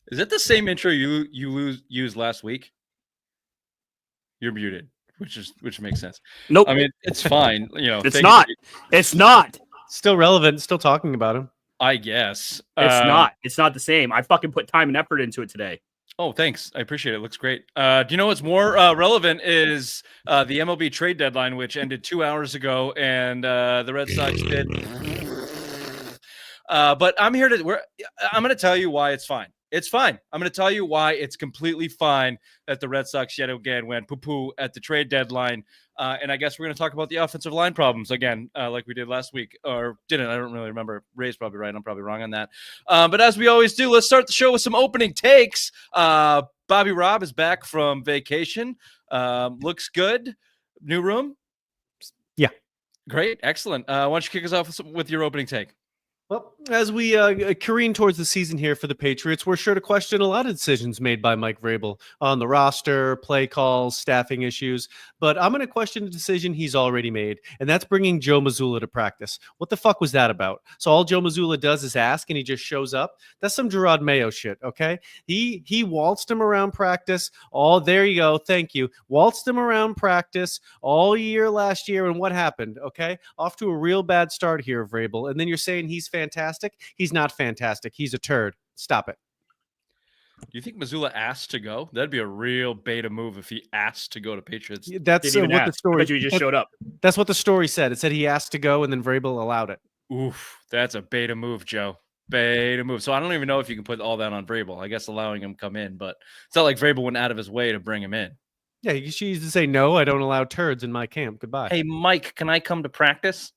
Is it the same intro you used last week? You're muted, which makes sense. Nope. I mean, it's fine. It's not. It's not. Still relevant. Still talking about him. I guess. It's not. It's not the same. I fucking put time and effort into it today. Oh, thanks. I appreciate it. It looks great. Do you know what's more relevant is the MLB trade deadline, which ended 2 hours ago, and the Red Sox did. But I'm here to. I'm going to tell you why it's fine. It's fine. I'm going to tell you why it's completely fine that the Red Sox yet again went poo-poo at the trade deadline. And I guess we're going to talk about the offensive line problems again, like we did last week, or didn't. I don't really remember. Ray's probably right. I'm probably wrong on that. But as we always do, let's start the show with some opening takes. Bobby Robb is back from vacation. Looks good. New room? Yeah. Great. Excellent. Why don't you kick us off with your opening take? Well, as we careen towards the season here for the Patriots, we're sure to question a lot of decisions made by Mike Vrabel on the roster, play calls, staffing issues. But I'm going to question the decision he's already made, and that's bringing Joe Mazzulla to practice. What the fuck was that about? So all Joe Mazzulla does is ask, and he just shows up. That's some Gerard Mayo shit, okay? He waltzed him around practice. Oh, there you go. Thank you. Waltzed him around practice all year last year, and what happened, okay? Off to a real bad start here, Vrabel. And then you're saying he's fantastic? He's not fantastic. He's a turd. Stop it. Do you think Mazzulla asked to go? That'd be a real beta move if he asked to go to Patriots. That's what the story. He just showed up. That's what the story said. It said he asked to go, and then Vrabel allowed it. Oof, that's a beta move, Joe. Beta move. So I don't even know if you can put all that on Vrabel. I guess allowing him come in, but it's not like Vrabel went out of his way to bring him in. Yeah, she used to say, no, I don't allow turds in my camp. Goodbye. Hey, Mike, can I come to practice?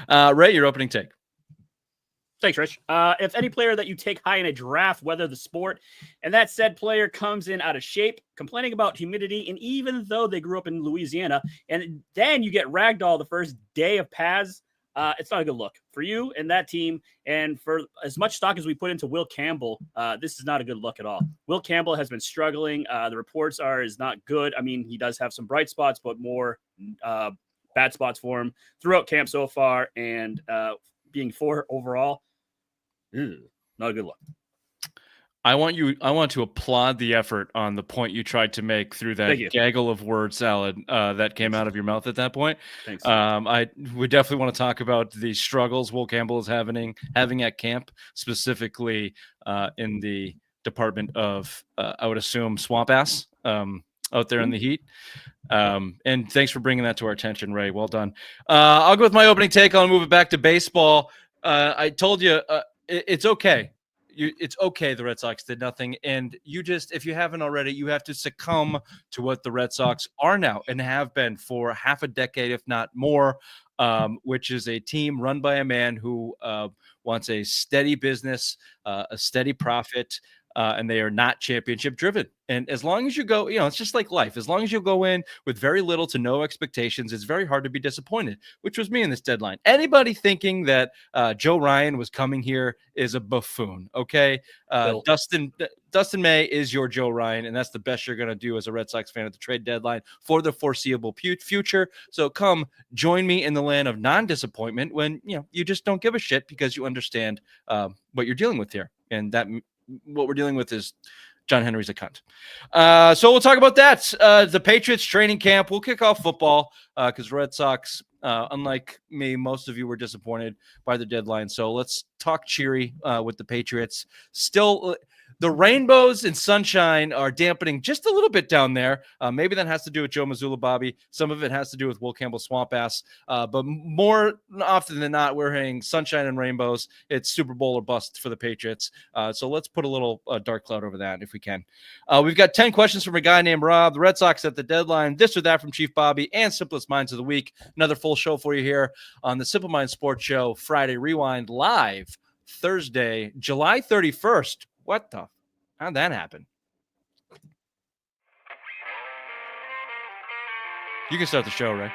Ray, your opening take. Thanks, Rich. If any player that you take high in a draft, whether the sport, and that said player comes in out of shape, complaining about humidity, and even though they grew up in Louisiana, and then you get ragdoll the first day of pads, it's not a good look for you and that team. And for as much stock as we put into Will Campbell, this is not a good look at all. Will Campbell has been struggling. The reports is not good. I mean, he does have some bright spots, but more bad spots for him throughout camp so far, and being 4 overall, not a good look. I want to applaud the effort on the point you tried to make through that gaggle of word salad that came out of your mouth at that point. Thanks. I would definitely want to talk about the struggles Will Campbell is having at camp, specifically in the department of, I would assume, swamp ass out there in the heat. And thanks for bringing that to our attention, Ray. Well done. I'll go with my opening take. I'll move it back to baseball. I told you it's okay. It's okay. The Red Sox did nothing. And you just, if you haven't already, you have to succumb to what the Red Sox are now and have been for half a decade, if not more, which is a team run by a man who wants a steady business, a steady profit, and they are not championship driven. And as long as you go, it's just like life. As long as you go in with very little to no expectations, it's very hard to be disappointed, which was me in this deadline. Anybody thinking that Joe Ryan was coming here is a buffoon, okay? Dustin May is your Joe Ryan, and that's the best you're going to do as a Red Sox fan at the trade deadline for the foreseeable future. So come join me in the land of non-disappointment when, you just don't give a shit because you understand what you're dealing with here. And that what we're dealing with is John Henry's a cunt. So we'll talk about that. The Patriots training camp. We'll kick off football because Red Sox, unlike me, most of you were disappointed by the deadline. So let's talk cheery with the Patriots. Still, the rainbows and sunshine are dampening just a little bit down there. Maybe that has to do with Joe Mazzulla, Bobby. Some of it has to do with Will Campbell swamp ass. But more often than not, we're hearing sunshine and rainbows. It's Super Bowl or bust for the Patriots. So let's put a little dark cloud over that if we can. We've got 10 questions from a guy named Rob. The Red Sox at the deadline. This or that from Chief Bobby and Simplest Minds of the Week. Another full show for you here on the Simple Minds Sports Show Friday Rewind live Thursday, July 31st. What the? How'd that happen? You can start the show, Ray.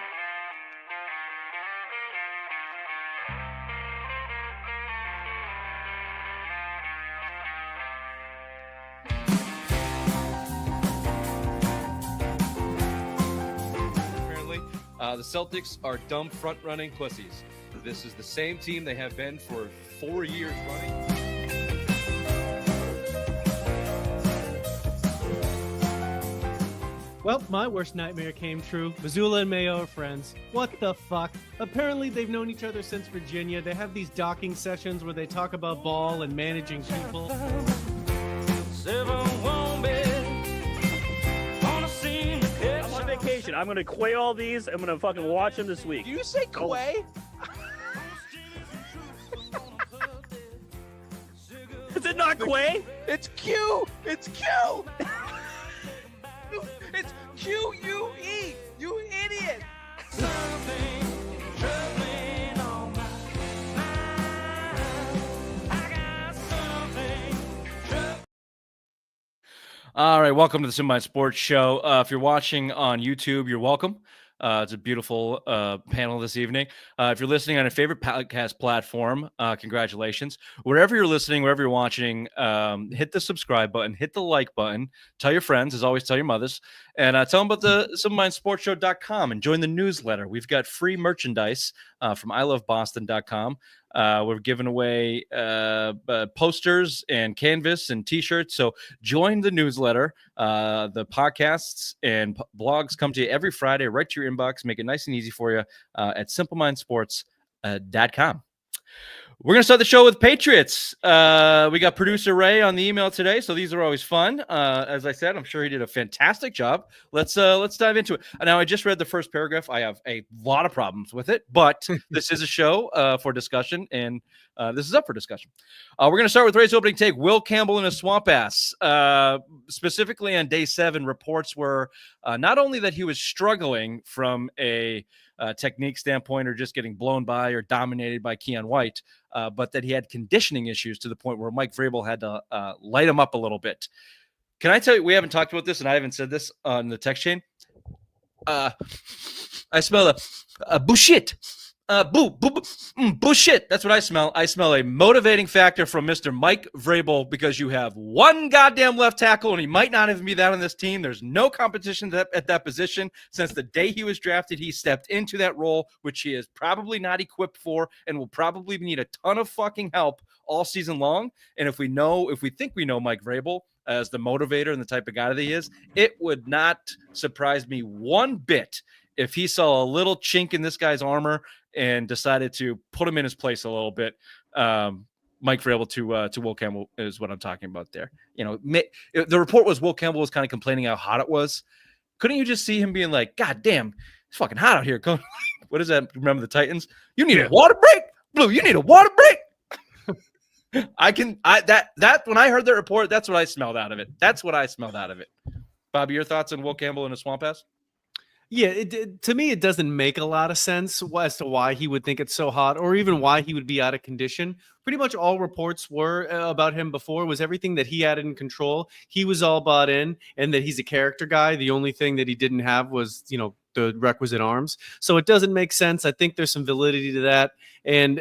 Apparently, the Celtics are dumb front-running pussies. This is the same team they have been for 4 years running. Well, my worst nightmare came true. Missoula and Mayo are friends. What the fuck? Apparently, they've known each other since Virginia. They have these docking sessions where they talk about ball and managing people. I'm on vacation. I'm gonna quay all these. I'm gonna fucking watch them this week. Do you say quay? Is it not quay? It's Q. It's Q. It's Q-U-E. You idiot. All right, welcome to the Semi Sports Show. If you're watching on YouTube, you're welcome. It's a beautiful panel this evening. If you're listening on a favorite podcast platform, congratulations. Wherever you're listening, wherever you're watching, hit the subscribe button, hit the like button, tell your friends, as always, tell your mothers, and tell them about the SimMindSportsShow.com and join the newsletter. We've got free merchandise from iloveboston.com. We're giving away posters and canvas and t-shirts. So join the newsletter. The podcasts and blogs come to you every Friday right to your inbox. Make it nice and easy for you at simplemindsports.com. We're going to start the show with Patriots. We got producer Ray on the email today, so these are always fun. As I said, I'm sure he did a fantastic job. Let's dive into it. Now, I just read the first paragraph. I have a lot of problems with it, but this is a show for discussion, and this is up for discussion. We're going to start with Ray's opening take. Will Campbell in a swamp ass. Specifically on day 7, reports were not only that he was struggling from a technique standpoint or just getting blown by or dominated by Keon White, but that he had conditioning issues to the point where Mike Vrabel had to light him up a little bit. Can I tell you, we haven't talked about this, and I haven't said this on the text chain. I smell a bullshit. Bullshit. That's what I smell. I smell a motivating factor from Mr. Mike Vrabel, because you have one goddamn left tackle, and he might not even be that on this team. There's no competition at that position. Since the day he was drafted, he stepped into that role, which he is probably not equipped for and will probably need a ton of fucking help all season long. And if we think we know Mike Vrabel as the motivator and the type of guy that he is, it would not surprise me one bit if he saw a little chink in this guy's armor and decided to put him in his place a little bit. Mike Vrabel to Will Campbell is what I'm talking about there. You know, the report was Will Campbell was kind of complaining how hot it was. Couldn't you just see him being like, God damn, it's fucking hot out here. What is that? Remember the Titans? You need a water break? Blue, you need a water break? When I heard that report, that's what I smelled out of it. Bobby, your thoughts on Will Campbell in a swamp ass? Yeah, to me, it doesn't make a lot of sense as to why he would think it's so hot or even why he would be out of condition. Pretty much all reports were about him before was everything that he had in control. He was all bought in, and that he's a character guy. The only thing that he didn't have was, the requisite arms. So it doesn't make sense. I think there's some validity to that. And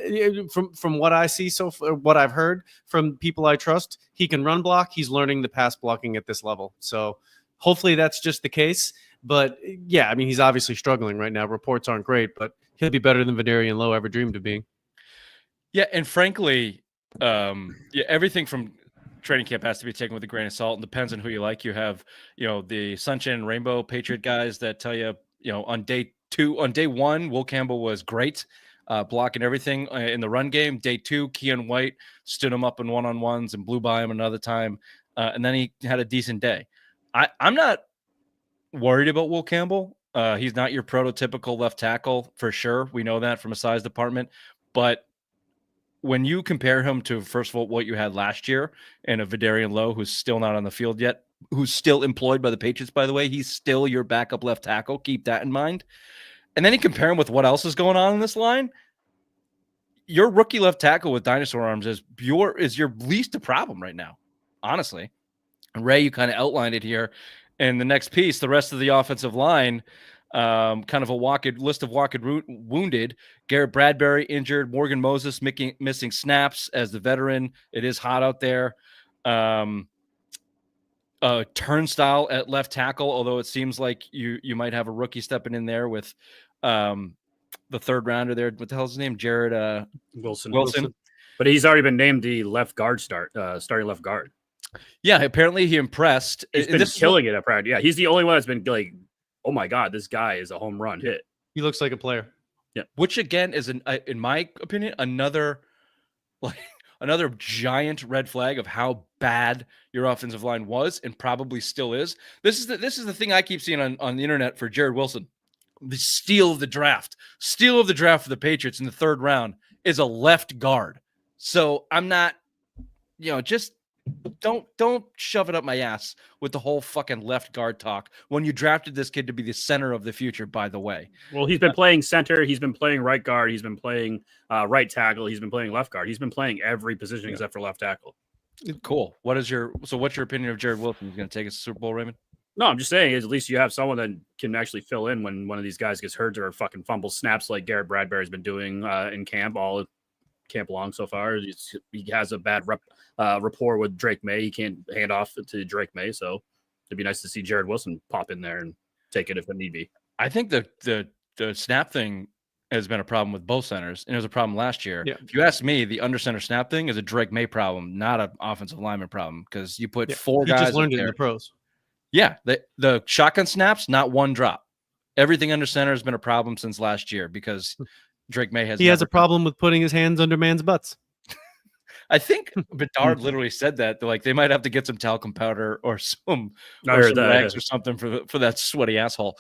from what I see what I've heard from people I trust, he can run block. He's learning the pass blocking at this level. So hopefully that's just the case. But yeah, I mean, he's obviously struggling right now. Reports aren't great, but he'll be better than Vidarian Lowe ever dreamed of being. Yeah, and frankly, everything from training camp has to be taken with a grain of salt, and depends on who you like. You have, the Sunshine and Rainbow Patriot guys that tell you, on day 1, Will Campbell was great, blocking everything in the run game. Day 2, Keon White stood him up in one-on-ones and blew by him another time, and then he had a decent day. I'm not worried about Will Campbell. He's not your prototypical left tackle for sure. We know that from a size department. But when you compare him to, first of all, what you had last year and a Vidarian Lowe, who's still not on the field yet, who's still employed by the Patriots, by the way, he's still your backup left tackle. Keep that in mind. And then you compare him with what else is going on in this line. Your rookie left tackle with dinosaur arms is your least a problem right now, honestly. And Ray, you kind of outlined it here. And the next piece, the rest of the offensive line, kind of a list of wounded. Garrett Bradbury injured. Morgan Moses missing snaps as the veteran. It is hot out there. Turnstile at left tackle, although it seems like you might have a rookie stepping in there with the third rounder there. What the hell's his name? Jared Wilson. But he's already been named the left guard starting left guard. Yeah, apparently he impressed. He's And been this is killing it at Pride. Yeah, he's the only one that's been like, oh my god, this guy is a home run hit. He looks like a player. which again is in my opinion another like another giant red flag of how bad your offensive line was and probably still is. This is the thing I keep seeing on the internet for Jared Wilson. The steal of the draft for the Patriots in the 3rd round is a left guard. So I'm not, just don't shove it up my ass with the whole fucking left guard talk when you drafted this kid to be the center of the future, by the way. Well, he's been playing center. He's been playing right guard. He's been playing right tackle. He's been playing left guard. He's been playing every position except for left tackle. Cool. What's your opinion of Jared Wilson? He's going to take us to Super Bowl, Raymond? No, I'm just saying, at least you have someone that can actually fill in when one of these guys gets hurt or fucking fumbles snaps like Garrett Bradbury's been doing in camp all camp long so far. He has a bad rapport with Drake May. He can't hand off to Drake May, so it'd be nice to see Jared Wilson pop in there and take it if it need be. I think the snap thing has been a problem with both centers, and it was a problem last year. Yeah. If you ask me, the under center snap thing is a Drake May problem, not an offensive lineman problem, because you put 4 He guys just learned up it in there. the pros. Yeah, the shotgun snaps, not one drop. Everything under center has been a problem since last year because Drake May has. He has never a problem with putting his hands under man's butts. I think Bedard literally said that. Like they might have to get some talcum powder or some I heard that, rags yeah. or something for that sweaty asshole.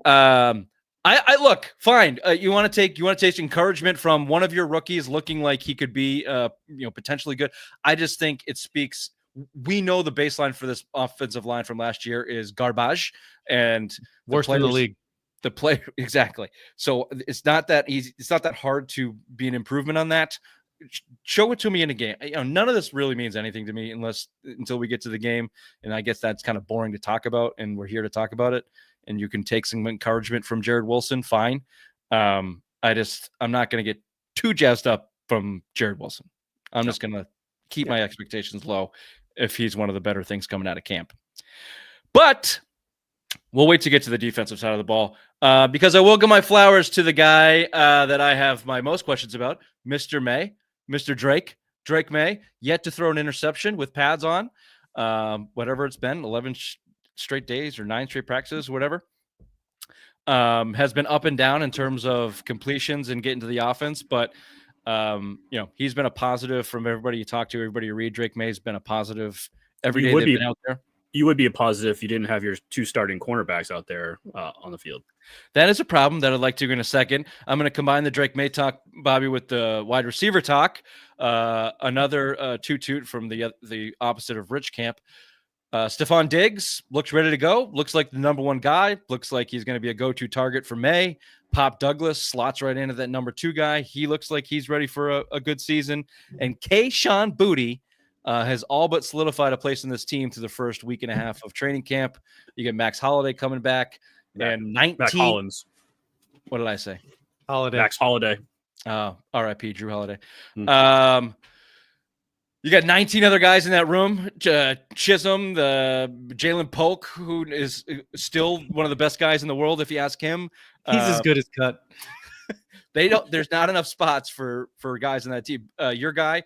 I look fine. You want to take encouragement from one of your rookies looking like he could be potentially good. I just think it speaks. We know the baseline for this offensive line from last year is garbage and Worst in the league. The player exactly. So it's not that easy. It's not that hard to be an improvement on that. Show it to me in a game. None of this really means anything to me until we get to the game. And I guess that's kind of boring to talk about. And we're here to talk about it. And you can take some encouragement from Jared Wilson. Fine. I'm not going to get too jazzed up from Jared Wilson. I'm just going to keep my expectations low if he's one of the better things coming out of camp. But we'll wait to get to the defensive side of the ball because I will give my flowers to the guy that I have my most questions about, Mr. May, Mr. Drake May, yet to throw an interception with pads on, whatever it's been, 11 straight days or 9 straight practices, whatever. Has been up and down in terms of completions and getting to the offense, but he's been a positive from everybody you talk to, everybody you read. Drake May's been a positive every day they've been out there. You would be a positive if you didn't have your 2 starting cornerbacks out there on the field. That is a problem that I'd like to in a second. I'm going to combine the Drake May talk, Bobby, with the wide receiver talk. Another toot from the opposite of Rich Camp. Stephon Diggs looks ready to go. Looks like the number 1 guy. Looks like he's going to be a go-to target for May. Pop Douglas slots right into that number 2 guy. He looks like he's ready for a good season. And Kayshon Boutte has all but solidified a place in this team through the first week and a half of training camp. You get Max Holiday coming back. And 19. Max Hollins. What did I say? Holiday. Max Holiday. R.I.P. Drew Holiday. You got 19 other guys in that room. Chisholm, the Jalen Polk, who is still one of the best guys in the world, if you ask him. He's as good as cut. There's not enough spots for guys in that team. Your guy,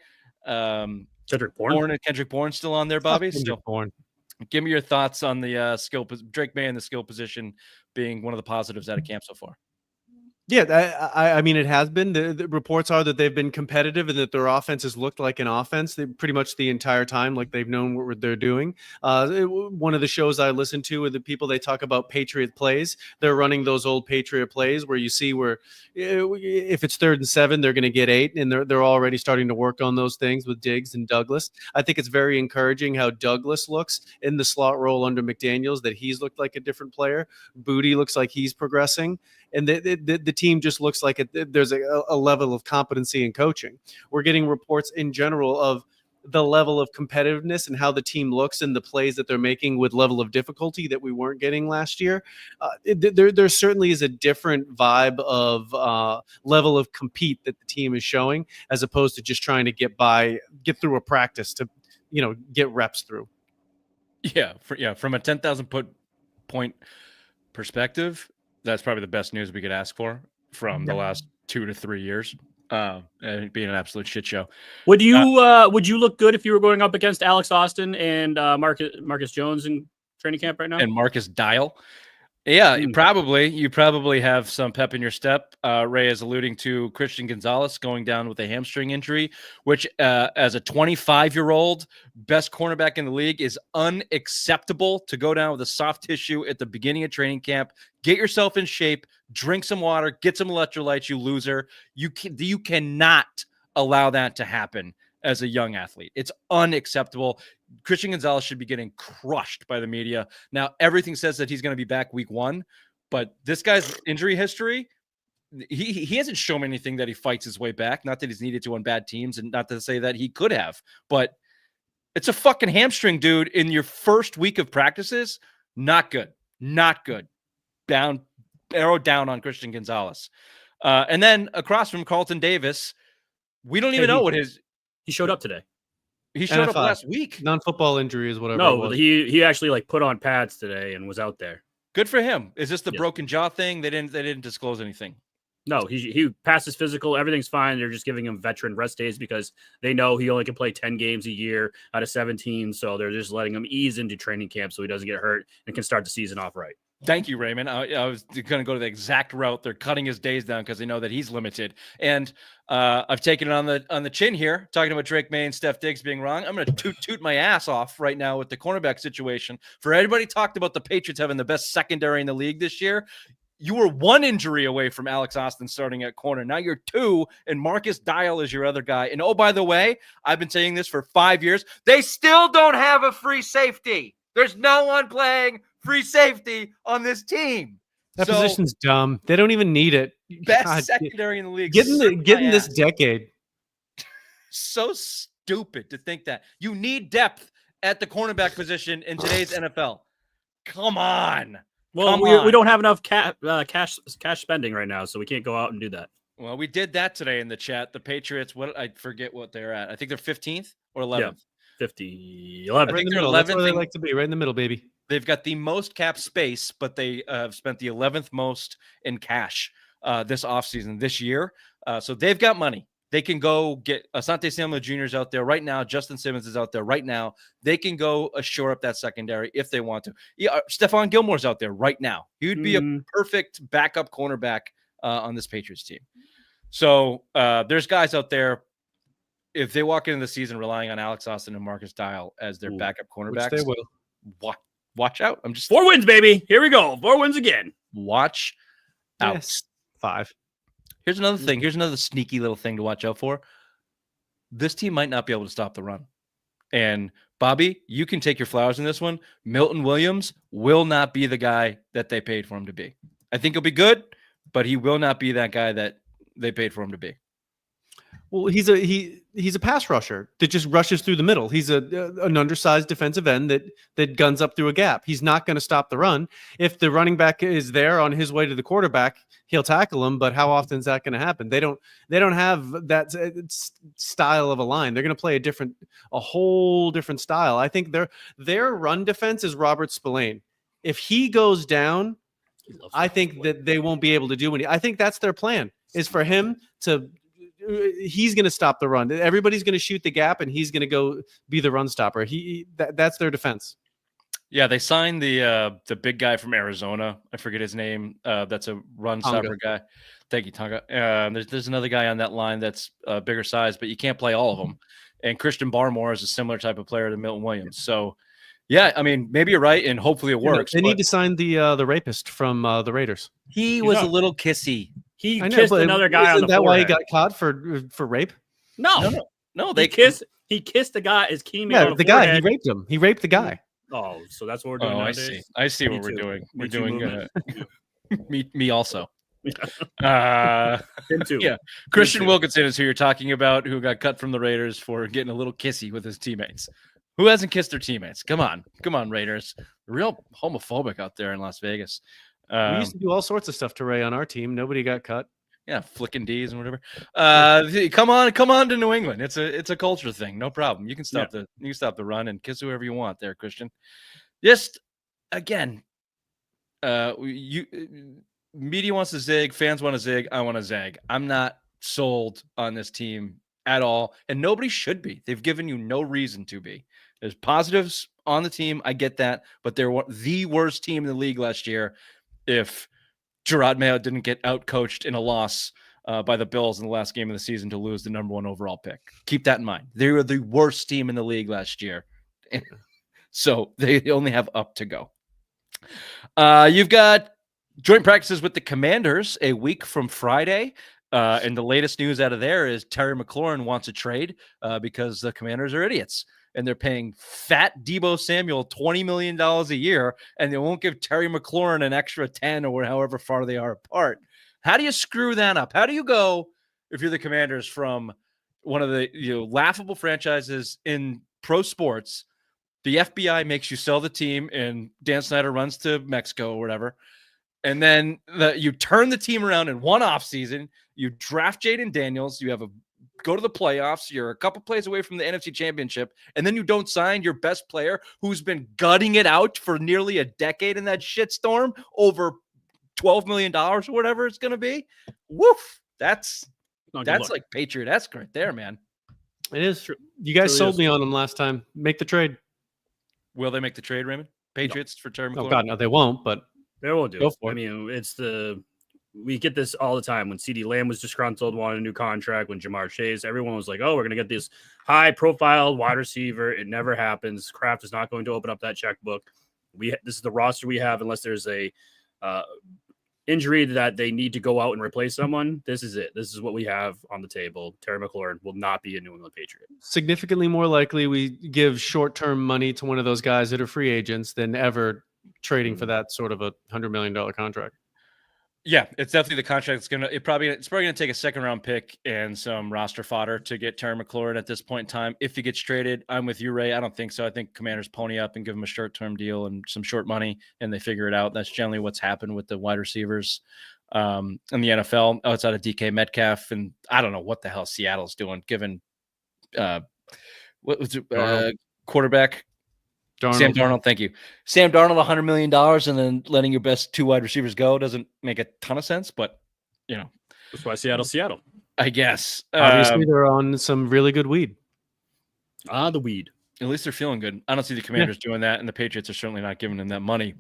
Kendrick Bourne. Kendrick Bourne still on there, Bobby. Kendrick Bourne. Give me your thoughts on the Drake May in the skill position being one of the positives out of camp so far. Yeah, I mean, it has been. The reports are that they've been competitive and that their offense has looked like an offense pretty much the entire time, like they've known what they're doing. One of the shows I listen to with the people, they talk about Patriot plays. They're running those old Patriot plays where you see where if it's 3rd and 7, they're going to get 8, and they're already starting to work on those things with Diggs and Douglas. I think it's very encouraging how Douglas looks in the slot role under McDaniels, that he's looked like a different player. Boutte looks like he's progressing. And the team just looks like there's a level of competency in coaching. We're getting reports in general of the level of competitiveness and how the team looks and the plays that they're making with level of difficulty that we weren't getting last year. There certainly is a different vibe of level of compete that the team is showing, as opposed to just trying to get through a practice to, get reps through. Yeah. From a 10,000 point perspective, that's probably the best news we could ask for from the last 2 to 3 years. and being an absolute shit show. Would you look good if you were going up against Alex Austin and Marcus Jones in training camp right now? And Marcus Dial. Yeah, Hmm. you probably have some pep in your step. Ray is alluding to Christian Gonzalez going down with a hamstring injury, which as a 25-year-old best cornerback in the league is unacceptable to go down with a soft tissue at the beginning of training camp. Get yourself in shape, drink some water, get some electrolytes, you loser. You cannot allow that to happen as a young athlete. It's unacceptable. Christian Gonzalez should be getting crushed by the media. Now, everything says that he's going to be back week 1, but this guy's injury history, he hasn't shown anything that he fights his way back. Not that he's needed to on bad teams, and not to say that he could have, but it's a fucking hamstring, dude, in your first week of practices. Not good. Not good. Arrow down on Christian Gonzalez. And then across from Carlton Davis, we don't even know what he showed up today. He showed up NFL. last week. Non-football injury is whatever. No, it was. he actually like put on pads today and was out there. Good for him. Is this the Yes. broken jaw thing? They didn't disclose anything. No, he passed his physical. Everything's fine. They're just giving him veteran rest days because they know he only can play 10 games a year out of 17. So they're just letting him ease into training camp so he doesn't get hurt and can start the season off right. Thank you, Raymond. I was going to go to the exact route. They're cutting his days down because they know that he's limited. And I've taken it on the chin here, talking about Drake May and Steph Diggs being wrong. I'm going to toot my ass off right now with the cornerback situation. For everybody talked about the Patriots having the best secondary in the league this year. You were 1 injury away from Alex Austin starting at corner. Now you're 2, and Marcus Dial is your other guy. And oh, by the way, I've been saying this for 5 years. They still don't have a free safety. There's no one playing free safety on this team. That position's dumb. They don't even need it. Best God, secondary in the league. Get in this decade. So stupid to think that. You need depth at the cornerback position in today's NFL. Come on. Well, we don't have enough cash spending right now, so we can't go out and do that. Well, we did that today in the chat. The Patriots, I forget what they're at. I think they're 15th or 11th. Yeah, 50, 11. I think they're 11th. That's 11th. where they like to be, right in the middle, baby. They've got the most cap space, but they have spent the 11th most in cash this offseason, this year. So they've got money. They can go get Asante Samuel Jr. is out there right now. Justin Simmons is out there right now. They can go shore up that secondary if they want to. Yeah, Stephon Gilmore's out there right now. He would be a perfect backup cornerback on this Patriots team. So there's guys out there. If they walk into the season relying on Alex Austin and Marcus Dial as their backup cornerbacks, Which they will. Watch out. I'm just 4 wins, baby. Here we go. 4 wins again. watch out. Yes. 5. Here's another thing. Here's another sneaky little thing to watch out for. This team might not be able to stop the run. And Bobby, you can take your flowers in this one. Milton Williams will not be the guy that they paid for him to be. I think he'll be good, but he will not be that guy that they paid for him to be. Well, he's a pass rusher that just rushes through the middle. He's an undersized defensive end that guns up through a gap. He's not going to stop the run. If the running back is there on his way to the quarterback, he'll tackle him. But how often is that going to happen? They don't have that style of a line. They're going to play a whole different style. I think their run defense is Robert Spillane. If he goes down, I think that they won't be able to do anything. I think that's their plan, is for him to. He's going to stop the run. Everybody's going to shoot the gap, and he's going to go be the run stopper. That's their defense. Yeah, they signed the big guy from Arizona. I forget his name. That's a run stopper guy. Thank you, Tonga. There's another guy on that line that's bigger size, but you can't play all of them. And Christian Barmore is a similar type of player to Milton Williams. So, yeah, I mean, maybe you're right, and hopefully it works. They need to sign the rapist from the Raiders. He was a little kissy. He kissed another guy on the forehead. Isn't that why he got caught for rape? No. They He kissed the guy as Keeming. Yeah, on the guy. He raped him. He raped the guy. Oh, so that's what we're doing nowadays? I see what we're doing. We're doing me also. Him too. Yeah. Christian Wilkinson is who you're talking about, who got cut from the Raiders for getting a little kissy with his teammates. Who hasn't kissed their teammates? Come on, Raiders. Real homophobic out there in Las Vegas. We used to do all sorts of stuff to Ray on our team. Nobody got cut. Yeah, flicking D's and whatever. Come on to New England. It's a culture thing. No problem. You can stop the run and kiss whoever you want there, Christian. Just again, media wants to zig, fans want to zig, I want to zag. I'm not sold on this team at all, and nobody should be. They've given you no reason to be. There's positives on the team. I get that, but they're the worst team in the league last year. If Gerard Mayo didn't get outcoached in a loss by the Bills in the last game of the season to lose the number 1 overall pick. Keep that in mind. They were the worst team in the league last year. So they only have up to go. You've got joint practices with the Commanders a week from Friday. And the latest news out of there is Terry McLaurin wants a trade because the Commanders are idiots. And they're paying fat Deebo Samuel $20 million a year, and they won't give Terry McLaurin an extra 10 or however far they are apart. How do you screw that up? How do you go, if you're the Commanders, from one of the laughable franchises in pro sports, the FBI makes you sell the team, and Dan Snyder runs to Mexico or whatever, and then you turn the team around in one offseason, you draft Jaden Daniels, you have go to the playoffs, you're a couple plays away from the NFC Championship, and then you don't sign your best player who's been gutting it out for nearly a decade in that shitstorm over $12 million or whatever it's going to be. Woof. That's like Patriot-esque right there, man. It is true. You guys sold me on them last time. Make the trade. Will they make the trade, Raymond? Patriots for Terry McLaurin? Oh, God, no, they won't, but they will do. Go for it. I mean, we get this all the time. When CeeDee Lamb was disgruntled, wanted a new contract. When Jamar Chase, everyone was like, oh, we're going to get this high-profile wide receiver. It never happens. Kraft is not going to open up that checkbook. This is the roster we have unless there's a injury that they need to go out and replace someone. This is it. This is what we have on the table. Terry McLaurin will not be a New England Patriot. Significantly more likely we give short-term money to one of those guys that are free agents than ever trading for that sort of a $100 million contract. Yeah, it's definitely the contract that's it's probably going to take a second-round pick and some roster fodder to get Terry McLaurin at this point in time. If he gets traded, I'm with you, Ray. I don't think so. I think Commanders pony up and give him a short-term deal and some short money, and they figure it out. That's generally what's happened with the wide receivers in the NFL outside of DK Metcalf, and I don't know what the hell Seattle's doing, given what was it, quarterback. Darnold. Sam Darnold, thank you. Sam Darnold, $100 million, and then letting your best 2 wide receivers go doesn't make a ton of sense, but, That's why Seattle. I guess. Obviously, they're on some really good weed. The weed. At least they're feeling good. I don't see the Commanders doing that, and the Patriots are certainly not giving them that money.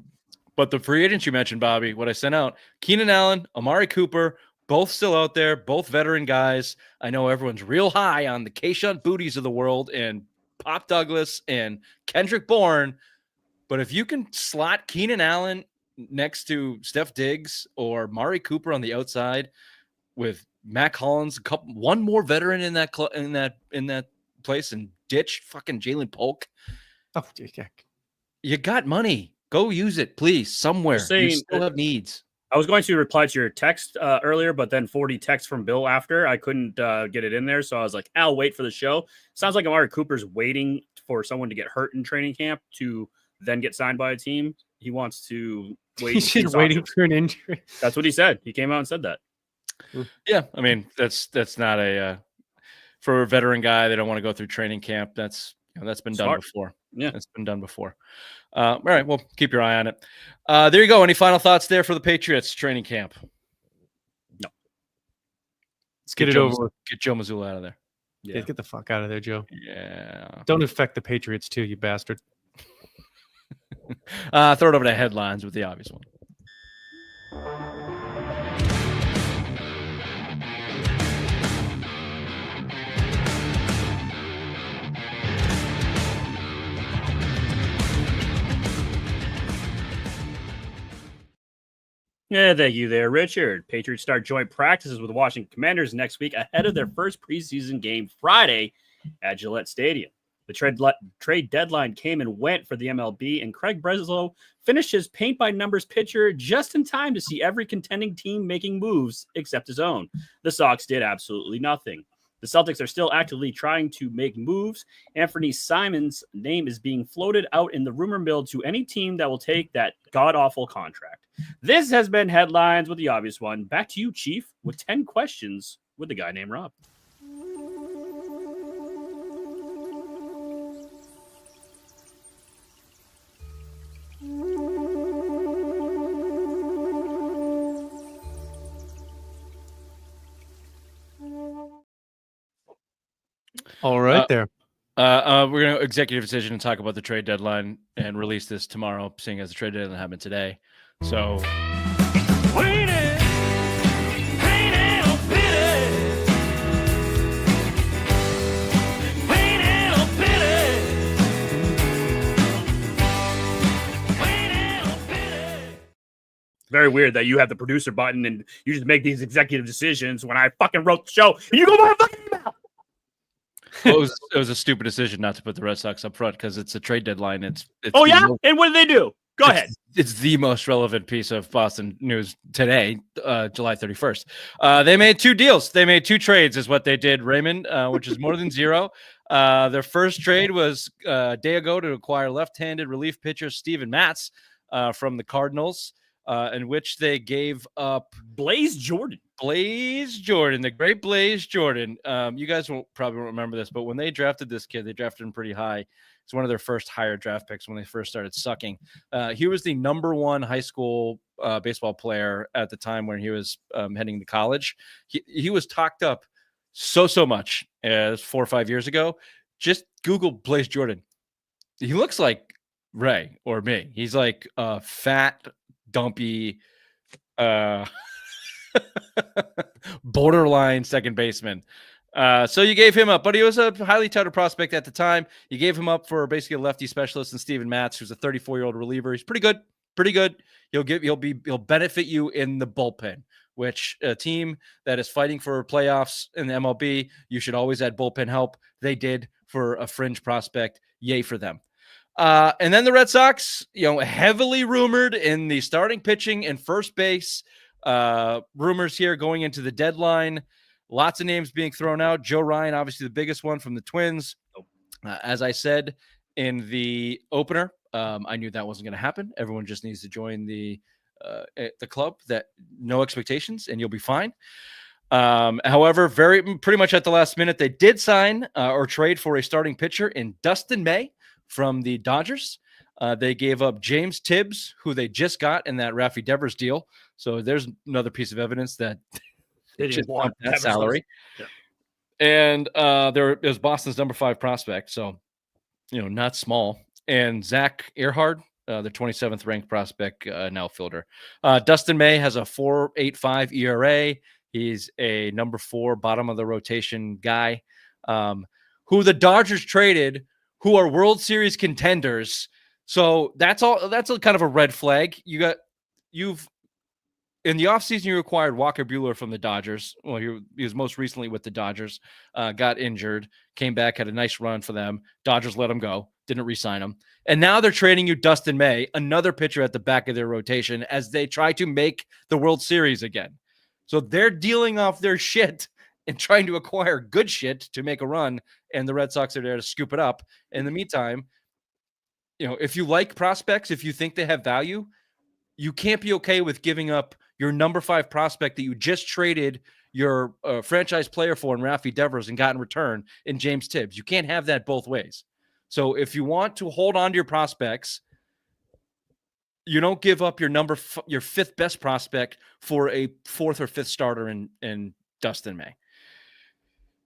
But the free agents you mentioned, Bobby, what I sent out, Keenan Allen, Amari Cooper, both still out there, both veteran guys. I know everyone's real high on the Kayshon Bouttys of the world and Pop Douglas and Kendrick Bourne, but if you can slot Keenan Allen next to Steph Diggs or Mari Cooper on the outside with Mac Hollins, one more veteran in that place, and ditch fucking Jalen Polk, you got money. Go use it, please, somewhere. You still have needs. I was going to reply to your text earlier, but then 40 texts from Bill after. I couldn't get it in there, so I was like, I'll wait for the show. Sounds like Amari Cooper's waiting for someone to get hurt in training camp to then get signed by a team. He wants to wait. He's just waiting for an injury. That's what he said. He came out and said that. Yeah, I mean, that's not for a veteran guy. They don't want to go through training camp. That's been done before. Yeah, it's been done before. All right, well, keep your eye on it. There you go. Any final thoughts there for the Patriots training camp? No. Let's get it over with. Get Joe Mazzulla out of there. Yeah, get the fuck out of there, Joe. Yeah. Don't affect the Patriots too, you bastard. Throw it over to headlines with the obvious one. Yeah, thank you there, Richard. Patriots start joint practices with the Washington Commanders next week ahead of their first preseason game Friday at Gillette Stadium. The trade deadline came and went for the MLB, and Craig Breslow finished his paint-by-numbers picture just in time to see every contending team making moves except his own. The Sox did absolutely nothing. The Celtics are still actively trying to make moves. Anthony Simon's name is being floated out in the rumor mill to any team that will take that god-awful contract. This has been Headlines with the obvious one. Back to you, Chief, with 10 questions with a guy named Rob. All right, there. We're going to executive decision and talk about the trade deadline and release this tomorrow, seeing as the trade deadline happened today. So, Very weird that you have the producer button and you just make these executive decisions when I fucking wrote the show. And you go my fucking email. well, it was a stupid decision not to put the Red Sox up front because it's a trade deadline. It's Oh, the yeah? most- And what did they do? Go ahead. It's the most relevant piece of Boston news today, July 31st. They made 2 deals. They made 2 trades is what they did, Raymond, which is more than 0. Their first trade was a day ago to acquire left-handed relief pitcher Steven Matz from the Cardinals, in which they gave up Blaze Jordan. the great Blaze Jordan. You guys probably won't remember this, but when they drafted this kid, they drafted him pretty high. It's one of their first higher draft picks when they first started sucking. He was the number 1 high school baseball player at the time when he was heading to college. He was talked up so much as 4 or 5 years ago. Just Google Blaze Jordan. He looks like Ray or me. He's like a fat, dumpy, borderline second baseman. So you gave him up, but he was a highly touted prospect at the time. You gave him up for basically a lefty specialist in Steven Matz, who's a 34-year-old reliever. He's pretty good. He'll benefit you in the bullpen, which a team that is fighting for playoffs in the MLB, you should always add bullpen help. They did for a fringe prospect. Yay for them. And then the Red Sox, heavily rumored in the starting pitching and first base rumors here going into the deadline. Lots of names being thrown out. Joe Ryan, obviously the biggest one from the Twins. As I said in the opener, I knew that wasn't going to happen. Everyone just needs to join the club. That no expectations, and you'll be fine. However, pretty much at the last minute, they did sign or trade for a starting pitcher in Dustin May from the Dodgers. They gave up James Tibbs, who they just got in that Rafi Devers deal. So there's another piece of evidence that They just didn't want that Devers. salary. Yeah. And there is Boston's number 5 prospect. So, not small. And Zach Earhart, the 27th ranked prospect, an outfielder. Dustin May has a 4.85 ERA. He's a number 4 bottom of the rotation guy, who the Dodgers traded, who are World Series contenders. So that's all. That's a kind of a red flag. You've in the offseason, you acquired Walker Buehler from the Dodgers. Well, he was most recently with the Dodgers, got injured, came back, had a nice run for them. Dodgers let him go, didn't re-sign him. And now they're trading you Dustin May, another pitcher at the back of their rotation, as they try to make the World Series again. So they're dealing off their shit and trying to acquire good shit to make a run, and the Red Sox are there to scoop it up. In the meantime, if you like prospects, if you think they have value, you can't be okay with giving up your number 5 prospect that you just traded your franchise player for in Rafi Devers and got in return in James Tibbs. You can't have that both ways. So if you want to hold on to your prospects, you don't give up your your 5th best prospect for a 4th or 5th starter in Dustin May.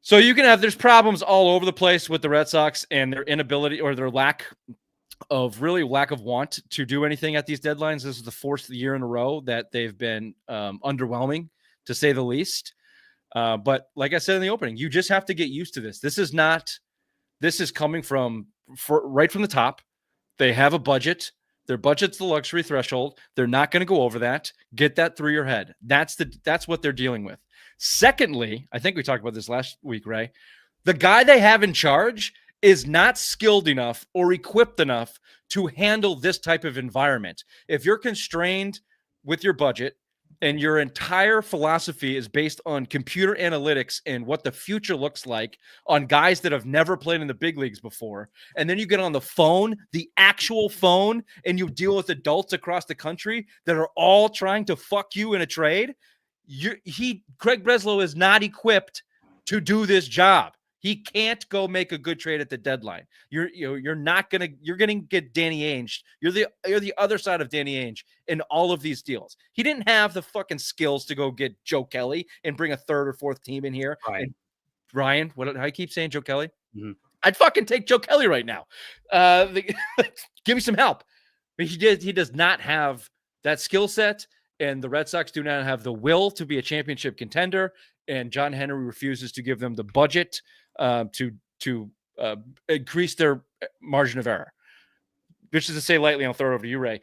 So there's problems all over the place with the Red Sox and their inability or their lack of want to do anything at these deadlines. This is the 4th year in a row that they've been underwhelming, to say the least. But like I said in the opening, you just have to get used to this. This is coming right from the top. They have a budget. Their budget's the luxury threshold. They're not going to go over that. Get that through your head. That's what they're dealing with. Secondly, I think we talked about this last week, Ray. The guy they have in charge is not skilled enough or equipped enough to handle this type of environment. If you're constrained with your budget and your entire philosophy is based on computer analytics and what the future looks like on guys that have never played in the big leagues before, and then you get on the phone, the actual phone, and you deal with adults across the country that are all trying to fuck you in a trade, Craig Breslow is not equipped to do this job. He can't go make a good trade at the deadline. You're going to get Danny Ainge. You're the other side of Danny Ainge in all of these deals. He didn't have the fucking skills to go get Joe Kelly and bring a 3rd or 4th team in here. Ryan. And Ryan, how do you keep saying Joe Kelly? Mhm. I'd fucking take Joe Kelly right now. Give me some help. But he does not have that skill set, and the Red Sox do not have the will to be a championship contender. And John Henry refuses to give them the budget to increase their margin of error. Which is to say lightly, I'll throw it over to you, Ray.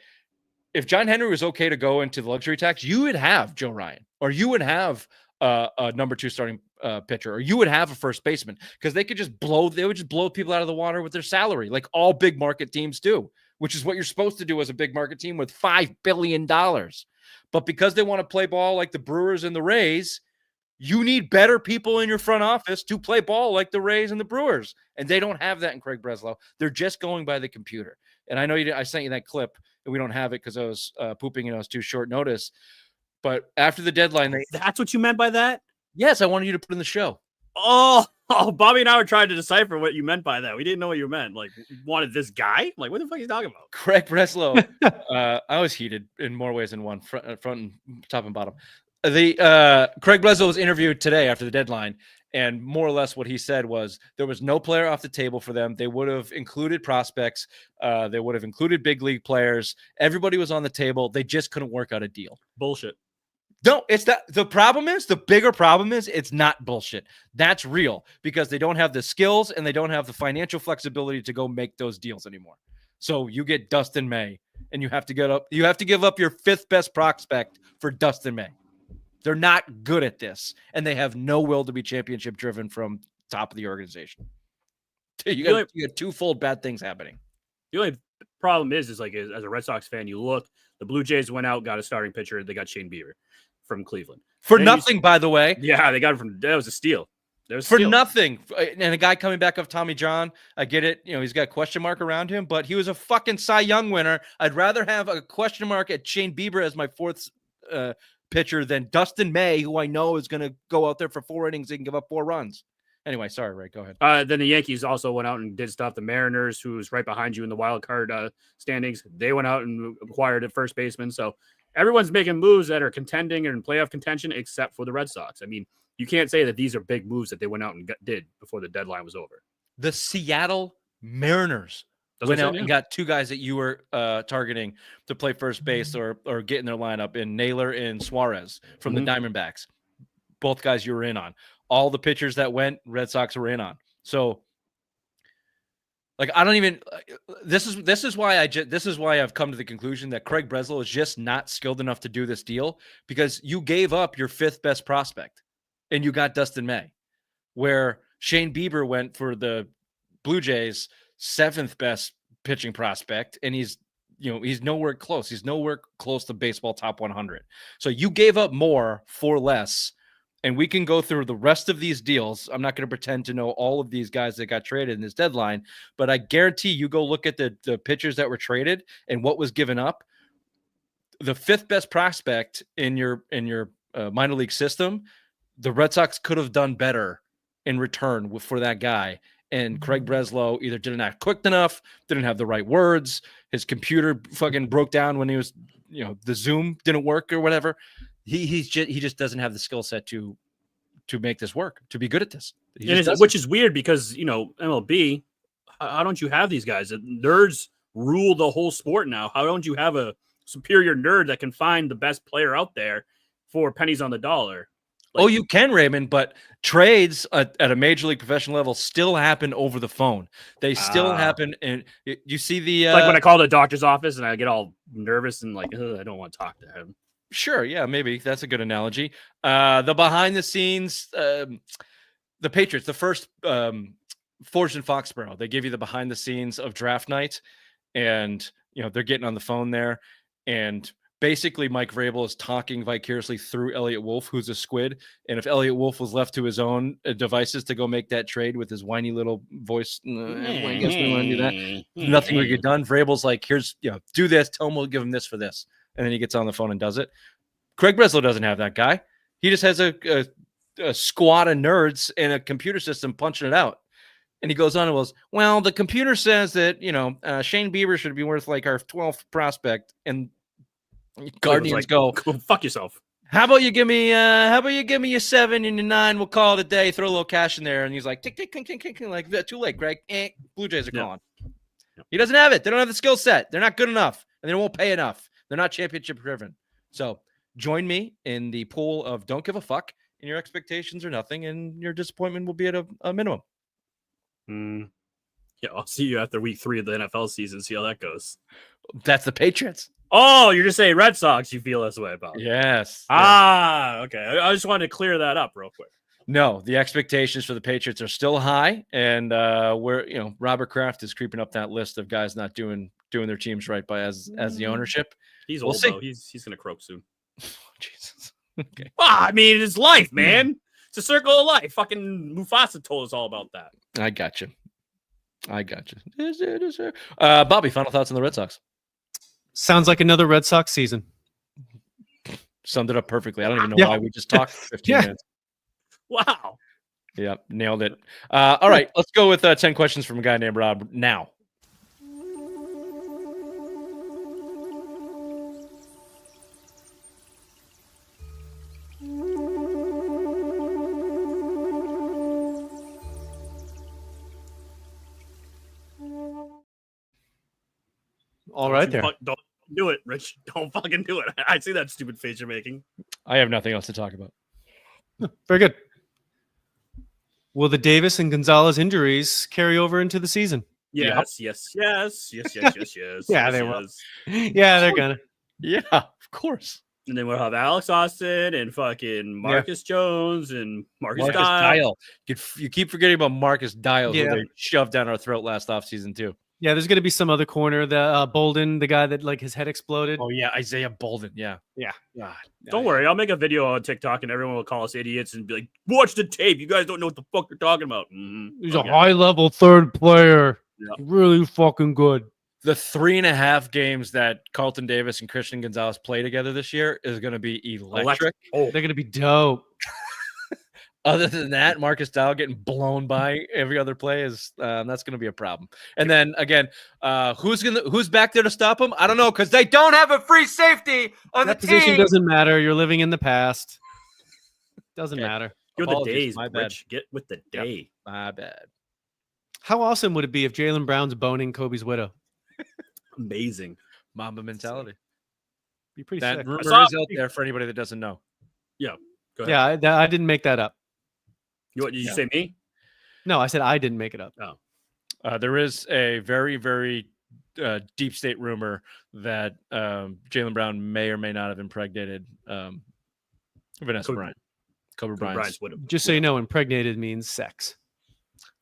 If John Henry was okay to go into the luxury tax, you would have Joe Ryan, or you would have a number 2 starting pitcher, or you would have a first baseman, because they would just blow people out of the water with their salary, like all big market teams do, which is what you're supposed to do as a big market team with $5 billion. But because they want to play ball like the Brewers and the Rays, you need better people in your front office to play ball like the Rays and the Brewers. And they don't have that in Craig Breslow. They're just going by the computer. And I know I sent you that clip, and we don't have it because I was pooping and I was too short notice. But after the deadline, That's what you meant by that? yes, I wanted you to put in the show. Oh, Bobby and I were trying to decipher what you meant by that. We didn't know what you meant. Like, wanted this guy? Like, what the fuck are you talking about? Craig Breslow, I was heated in more ways than one, front and top and bottom. Craig Breslow was interviewed today after the deadline, and more or less what he said was there was no player off the table for them. They would have included prospects. They would have included big league players. Everybody was on the table. They just couldn't work out a deal. Bullshit. No, it's that the bigger problem is it's not bullshit. That's real, because they don't have the skills and they don't have the financial flexibility to go make those deals anymore. So you get Dustin May, and you have to give up your 5th best prospect for Dustin May. They're not good at this, and they have no will to be championship driven from top of the organization. You got twofold bad things happening. The only problem is like, as a Red Sox fan, you look, the Blue Jays went out, got a starting pitcher. They got Shane Bieber from Cleveland. For nothing, by the way. Yeah, they got him that was a steal. For nothing. And a guy coming back of Tommy John, I get it. You know, he's got a question mark around him, but he was a fucking Cy Young winner. I'd rather have a question mark at Shane Bieber as my 4th pitcher than Dustin May, who I know is going to go out there for 4 innings and give up 4 runs. Anyway, sorry, Ray, go ahead. Then the Yankees also went out and did stuff. The Mariners, who's right behind you in the wild card standings, they went out and acquired a first baseman. So everyone's making moves that are contending and in playoff contention, except for the Red Sox. I mean, you can't say that these are big moves that they went out and did before the deadline was over. The Seattle Mariners went out and got 2 guys that you were targeting to play first base or get in their lineup, in Naylor and Suarez from the Diamondbacks. Both guys you were in on. All the pitchers that went, Red Sox were in on. So, like, I don't even. This is why I've come to the conclusion that Craig Breslow is just not skilled enough to do this deal, because you gave up your 5th best prospect, and you got Dustin May, where Shane Bieber went for the Blue Jays' 7th best pitching prospect, and he's nowhere close. He's nowhere close to baseball top 100. So you gave up more for less. And we can go through the rest of these deals. I'm not going to pretend to know all of these guys that got traded in this deadline, but I guarantee you go look at the pitchers that were traded and what was given up. The 5th best prospect in your minor league system, the Red Sox could have done better in return for that guy. And Craig Breslow either didn't act quick enough, didn't have the right words. His computer fucking broke down when he was, the Zoom didn't work or whatever. He just doesn't have the skill set to make this work, to be good at this. Which is weird because, MLB, how don't you have these guys? Nerds rule the whole sport now. How don't you have a superior nerd that can find the best player out there for pennies on the dollar? You can, Raymond, but trades at a major league professional level still happen over the phone. They still happen. And you see like when I call the doctor's office and I get all nervous and like, I don't want to talk to him. Sure. Yeah, maybe that's a good analogy. The behind the scenes, the Patriots, the first Forged in Foxborough, they give you the behind the scenes of draft night, and they're getting on the phone there, and basically Mike Vrabel is talking vicariously through Elliot Wolf, who's a squid. And if Elliot Wolf was left to his own devices to go make that trade with his whiny little voice, I guess we want to do that. Nothing would get done. Vrabel's like, here's, do this. Tell him we'll give him this for this. And then he gets on the phone and does it. Craig Breslow doesn't have that guy. He just has a squad of nerds and a computer system punching it out. And he goes on and goes, well, the computer says that, Shane Bieber should be worth like our 12th prospect. And Guardians like, go fuck yourself. How about you give me your 7 and your 9? We'll call it a day. Throw a little cash in there, and he's like, tick, tick, clink, clink, clink, clink, like that. Too late, Greg. Blue Jays are calling. He doesn't have it. They don't have the skill set. They're not good enough, and they won't pay enough. They're not championship driven. So join me in the pool of don't give a fuck, and your expectations are nothing, and your disappointment will be at a minimum. Yeah, I'll see you after week 3 of the NFL season. See how that goes. That's the Patriots. Oh, you're just saying Red Sox. You feel this way about? Yes. Okay. I just wanted to clear that up real quick. No, the expectations for the Patriots are still high, and Robert Kraft is creeping up that list of guys not doing their teams right by as the ownership. He's We'll old see. though. He's gonna croak soon. Jesus. Okay. Well, I mean, it's life, man. It's a circle of life. Fucking Mufasa told us all about that. I got you. Bobby, final thoughts on the Red Sox? Sounds like another Red Sox season. Summed it up perfectly. I don't even know why we just talked for 15 minutes. Wow. Yeah, nailed it. All right, let's go with 10 questions from a guy named Rob now. All right there. Don't do it, Rich. Don't fucking do it. I see that stupid face you're making. I have nothing else to talk about. Very good. Will the Davis and Gonzalez injuries carry over into the season? Yes. Yeah, they will. Yeah, they're gonna. Yeah, of course. And then we'll have Alex Austin and fucking Marcus Jones and Marcus Dial. You keep forgetting about Marcus Dial, Yeah. who they shoved down our throat last offseason too. Yeah, there's gonna be some other corner. The Bolden, the guy that like his head exploded. Oh yeah, Isaiah Bolden. Yeah. God. Don't worry, I'll make a video on TikTok and everyone will call us idiots and be like, watch the tape. You guys don't know what the fuck you're talking about. He's a high-level third player. Yeah. Really fucking good. The 3.5 games that Carlton Davis and Christian Gonzalez play together this year is going to be electric. Oh, They're gonna be dope. Other than that, Marcus Dial getting blown by every other play is that's going to be a problem. And then again, who's back there to stop him? I don't know, because they don't have a free safety on That the position team. doesn't matter. You're living in the past. Doesn't Okay. matter. get with the Apologies, days, my bad. Rich. Get with the day. My bad. How awesome would it be if Jaylen Brown's boning Kobe's widow? Amazing. Mamba mentality. Be pretty That sick. rumor saw- is out there for anybody that doesn't know. Go ahead. Yeah, I didn't make that up. Did you say me? No, I said I didn't make it up. There is a very, very deep state rumor that Jaylen Brown may or may not have impregnated Vanessa Kobe- Bryant. Kobe Bryant's Bryant's. widow. Just so you know, impregnated means sex.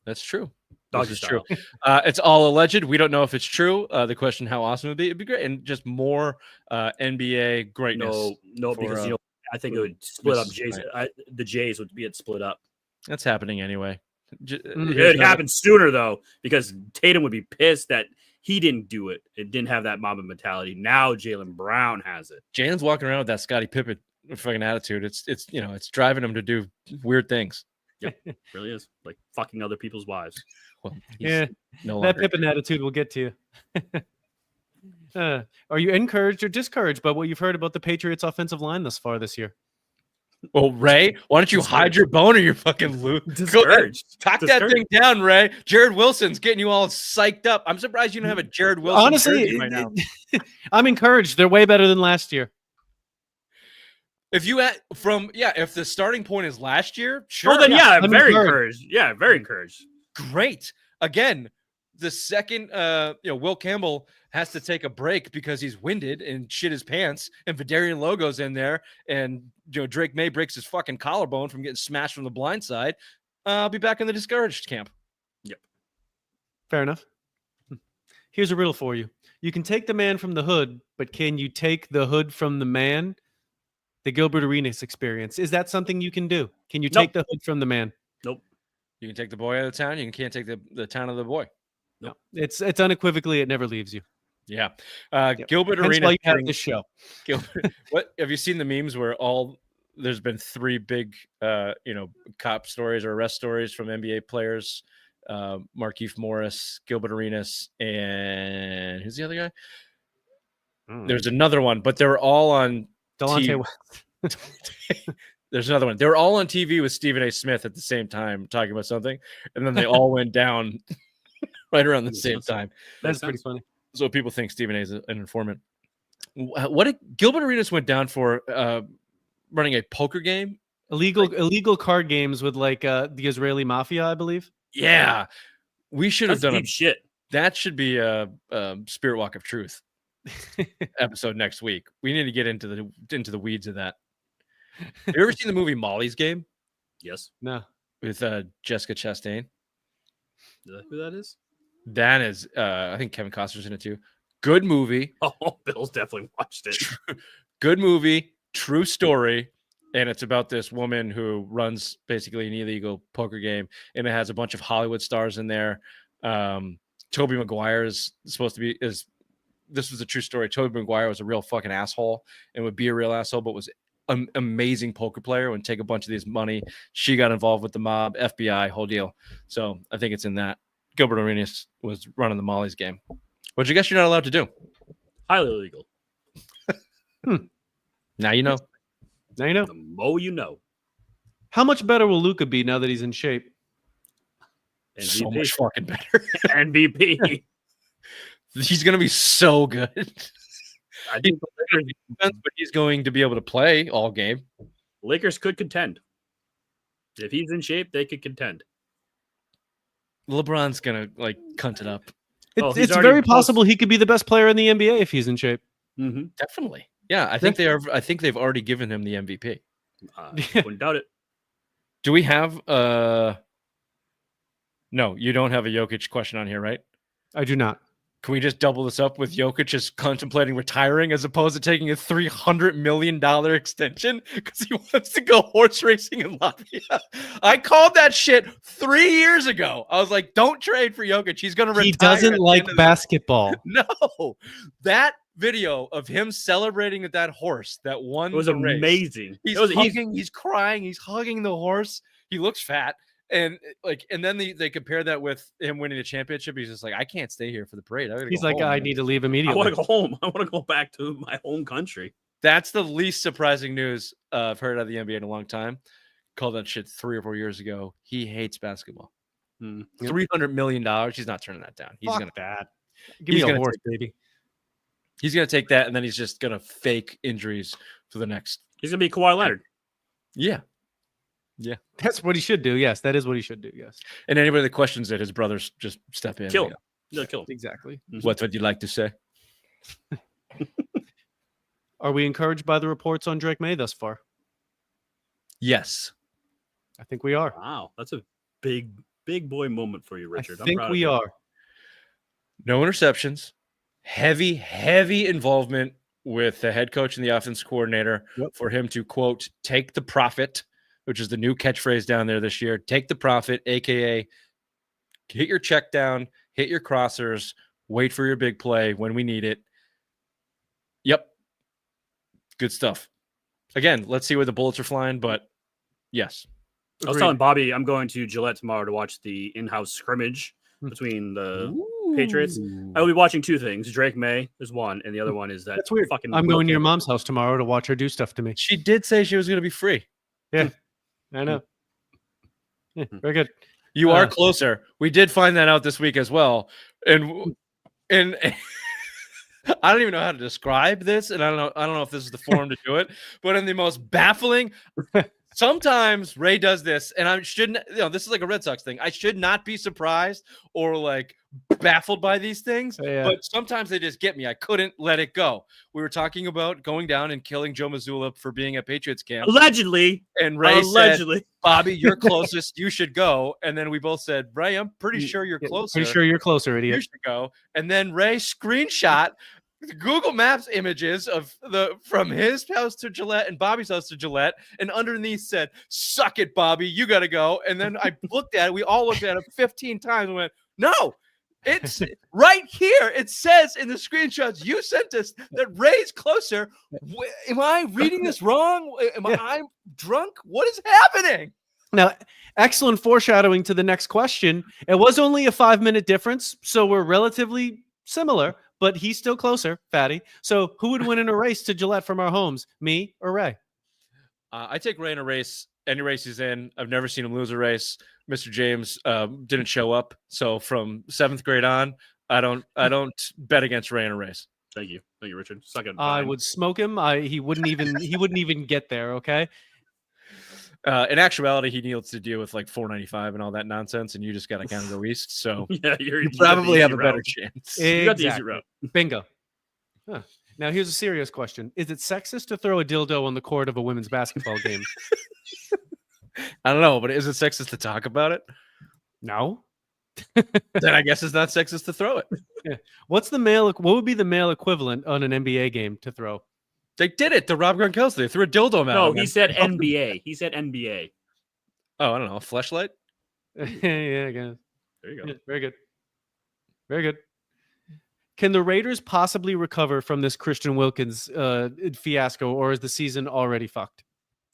That's true. Doggy This is style. true. It's all alleged. We don't know if it's true. The question, how awesome it'd be great. And just more NBA greatness. No, for, because I think it would split up Mrs. Jays. The Jays would be split up. That's happening anyway. Mhm. Here's It happened sooner though, because Tatum would be pissed that he didn't do it. It didn't have that Mamba mentality. Now Jaylen Brown has it. Jalen's walking around with that Scottie Pippen fucking attitude. It's driving him to do weird things. Really is like fucking other people's wives. Well, he's Yeah, no that longer. Pippen attitude will get to you. Are you encouraged or discouraged by what you've heard about the Patriots' offensive line thus far this year? Well, Ray, why don't you hide your bone or you're fucking loose? Discouraged. Talk that thing down, Ray. Jared Wilson's getting you all psyched up. I'm surprised you don't have a Jared Wilson Honestly, jersey right now. I'm encouraged. They're way better than last year. If you if the starting point is last year, sure. Well, then yeah, I'm very encouraged. encouraged. Yeah, very encouraged. Great. Again, the second Will Campbell has to take a break because he's winded and shit his pants, and Vidarian Logo's in there, and Drake May breaks his fucking collarbone from getting smashed from the blind side. I'll be back in the discouraged camp. Fair enough. Here's a riddle for you. You can take the man from the hood, but can you take the hood from the man? The Gilbert Arenas experience. Is that something you can do? Can you take the hood from the man? Nope. You can take the boy out of town. You can't take the town of the boy. No. It's unequivocally, it never leaves you. Yeah. Gilbert Hence Arenas. why you have this show. Gilbert, what have you seen the memes where there's been 3 big cop stories or arrest stories from NBA players, Markieff Morris, Gilbert Arenas, and who's the other guy? There's another one, but they were all on Delonte TV. West. There's another one. They were all on TV with Stephen A. Smith at the same time talking about something, and then they all went down right around the same time. That's pretty funny. So people think Stephen A. is an informant. What did Gilbert Arenas went down for running a poker game? Illegal card games with like the Israeli mafia, I believe. Yeah, we should have That's done deep shit. That should be a Spirit Walk of Truth episode next week. We need to get into the weeds of that. Have you ever seen the movie Molly's Game Yes. No. with Jessica Chastain? Is that who that is? That is, I think Kevin Costner's in it too. Good movie. Oh, Bill's definitely watched it. Good movie. True story. And it's about this woman who runs basically an illegal poker game, and it has a bunch of Hollywood stars in there. Tobey Maguire is supposed to be this was a true story. Tobey Maguire was a real fucking asshole and would be a real asshole, but was an amazing poker player and take a bunch of these money. She got involved with the mob, FBI, whole deal. So I think it's in that. Gilbert Arenas was running the Molly's Game, which I guess you're not allowed to do. Highly illegal. Now you know. Now you know. The more you know. How much better will Luka be now that he's in shape? MVP. So much fucking better. MVP. He's going to be so good. I think But he's going to be able to play all game. Lakers could contend. If he's in shape, they could contend. LeBron's going to like cunt it up. It's very possible he could be the best player in the NBA if he's in shape. Mm-hmm. Definitely. Yeah, I think they are. I think they've already given him the MVP. Wouldn't doubt it. Do we have no, you don't have a Jokic question on here, right? I do not. Can we just double this up with Jokic just contemplating retiring as opposed to taking a $300 million extension because he wants to go horse racing in Latvia? I called that shit 3 years ago. I was like, don't trade for Jokic. He's going to retire. He doesn't like basketball. No, that video of him celebrating with that horse that won It was the race. amazing. He's crying, he's hugging the horse. He looks fat. And then they compare that with him winning the championship. He's just like, I can't stay here for the parade. He's like, I need to leave immediately. I want to go home. I want to go back to my home country. That's the least surprising news I've heard out of the NBA in a long time. Called that shit 3 or 4 years ago. He hates basketball. $300 million. He's not turning that down. He's gonna that. Give me a horse, baby. He's gonna take that, and then he's just gonna fake injuries for the next. He's gonna be Kawhi Leonard. Yeah. That's what he should do. Yes, that is what he should do. Yes. And anybody that questions it, his brothers just step in. Kill and him. They'll kill him. Exactly. What would you like to say? Are we encouraged by the reports on Drake May thus far? Yes. I think we are. Wow, that's a big boy moment for you, Richard. I think we are. No interceptions. Heavy involvement with the head coach and the offense coordinator for him to, quote, take the profit, which is the new catchphrase down there this year. Take the profit, a.k.a. hit your check down, hit your crossers, wait for your big play when we need it. Yep. Good stuff. Again, let's see where the bullets are flying, but yes. I was telling Bobby I'm going to Gillette tomorrow to watch the in-house scrimmage between the Patriots. I will be watching two things. Drake May is one, and the other one is that That's weird. fucking I'm Will going to your Campbell. mom's house tomorrow to watch her do stuff to me. She did say she was going to be free. Yeah, I know. Yeah, very good. You are closer. We did find that out this week as well. And I don't even know how to describe this, and I don't know if this is the forum to do it, but in the most baffling sometimes Ray does this, and I shouldn't, this is like a Red Sox thing. I should not be surprised or like baffled by these things, but sometimes they just get me. I couldn't let it go. We were talking about going down and killing Joe Mazzulla for being at Patriots camp. Allegedly. And Ray said, Bobby, you're closest. You should go. And then we both said, Ray, I'm pretty sure you're closer. Pretty sure you're closer, idiot. You should go. And then Ray screenshot Google Maps images from his house to Gillette and Bobby's house to Gillette, and underneath said, "Suck it, Bobby, you got to go." And then I looked at it. We all looked at it 15 times and went, "No, it's right here. It says in the screenshots you sent us that Ray's closer." Am I reading this wrong? Am I drunk? What is happening? Now, excellent foreshadowing to the next question. It was only a 5-minute difference, so we're relatively similar. But he's still closer, Fatty. So who would win in a race to Gillette from our homes, me or Ray? I take Ray in a race. Any race he's in, I've never seen him lose a race. Mr. James didn't show up, so from 7th grade on, I don't bet against Ray in a race. Thank you, Richard. Suck it. I would smoke him. He wouldn't even get there. Okay. In actuality, he needs to deal with like 495 and all that nonsense, and you just got to kind of go east. So Yeah, you probably have a better chance. You got the easy route. Bingo. Huh. Now here's a serious question: is it sexist to throw a dildo on the court of a women's basketball game? I don't know, but is it sexist to talk about it? No. Then I guess it's not sexist to throw it. Yeah. What would be the male equivalent on an NBA game to throw? They did it to Rob Gronkowski. They threw a dildo man. No, he said NBA. He said NBA. Oh, I don't know. A fleshlight? Yeah, I guess. There you go. Yeah, very good. Very good. Can the Raiders possibly recover from this Christian Wilkins fiasco, or is the season already fucked?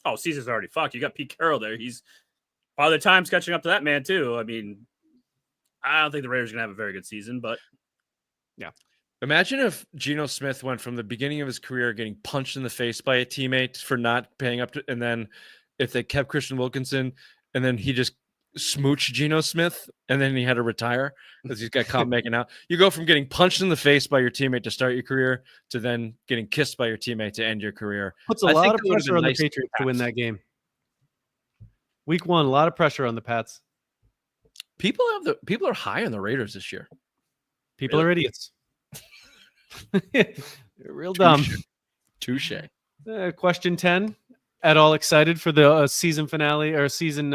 Oh, season's already fucked. You got Pete Carroll there. He's Father Time's catching up to that man too. I mean, I don't think the Raiders are gonna have a very good season, but yeah. Imagine if Geno Smith went from the beginning of his career getting punched in the face by a teammate for not paying up to, and then if they kept Christian Wilkinson, and then he just smooched Geno Smith, and then he had to retire because he's got caught making out. You go from getting punched in the face by your teammate to start your career to then getting kissed by your teammate to end your career. Puts a lot of pressure on the Patriots to win that game. Week 1, a lot of pressure on the Pats. People are high on the Raiders this year. People are idiots. They're real dumb. Touche. Question 10. At all excited for the season finale or season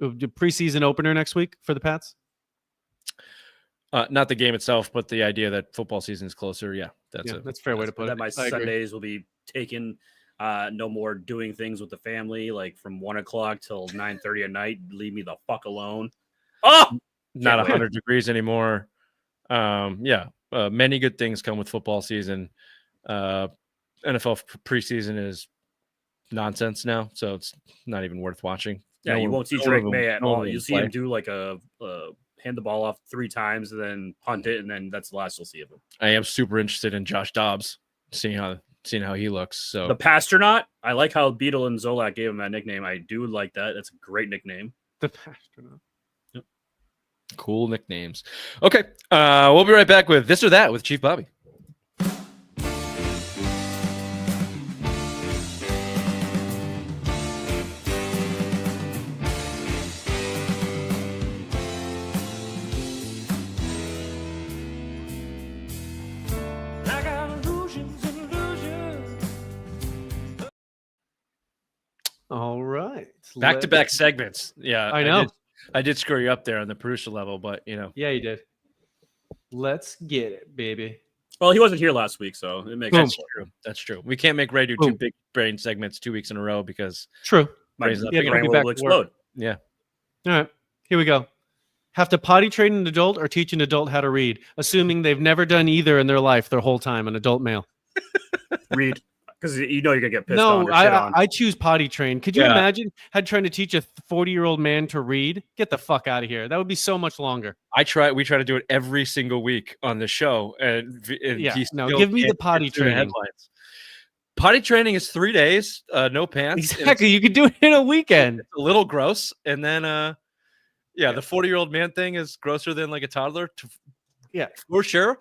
preseason opener next week for the Pats? Not the game itself, but the idea that football season is closer. Yeah, that's a fair way to put it. That my Sundays will be taken. No more doing things with the family, like from 1 o'clock till 9:30 at night. Leave me the fuck alone. Oh, not 100 degrees anymore. Many good things come with football season. NFL preseason is nonsense now, so it's not even worth watching. Yeah, you won't see Drake May at all. You'll see him do like a hand the ball off 3 times and then punt it, and then that's the last you'll see of him. I am super interested in Josh Dobbs, seeing how he looks. So the Pastronaut, I like how Beetle and Zolak gave him that nickname. I do like that. That's a great nickname. The Pastronaut. Yep. Cool nicknames. Okay, we'll be right back with This or That with Chief Bobby. All right. Back-to-back segments. Yeah, I know. I did screw you up there on the producer level, but you know. Yeah, you did. Let's get it, baby. Well, he wasn't here last week, so it makes sense. That's true. We can't make Ray do 2 big brain segments 2 weeks in a row because true. My Ray's not brain big enough. will explode. Yeah. All right. Here we go. Have to potty train an adult or teach an adult how to read, assuming they've never done either in their life their whole time, an adult male. Read. Because you know you're going to get pissed on. No, I choose potty train. Could you imagine trying to teach a 40-year-old man to read? Get the fuck out of here. That would be so much longer. We try to do it every single week on the show. And give me the potty training. Headlines. Potty training is 3 days, no pants. Exactly. You could do it in a weekend. It's a little gross. And then, the 40-year-old man thing is grosser than like a toddler. For sure.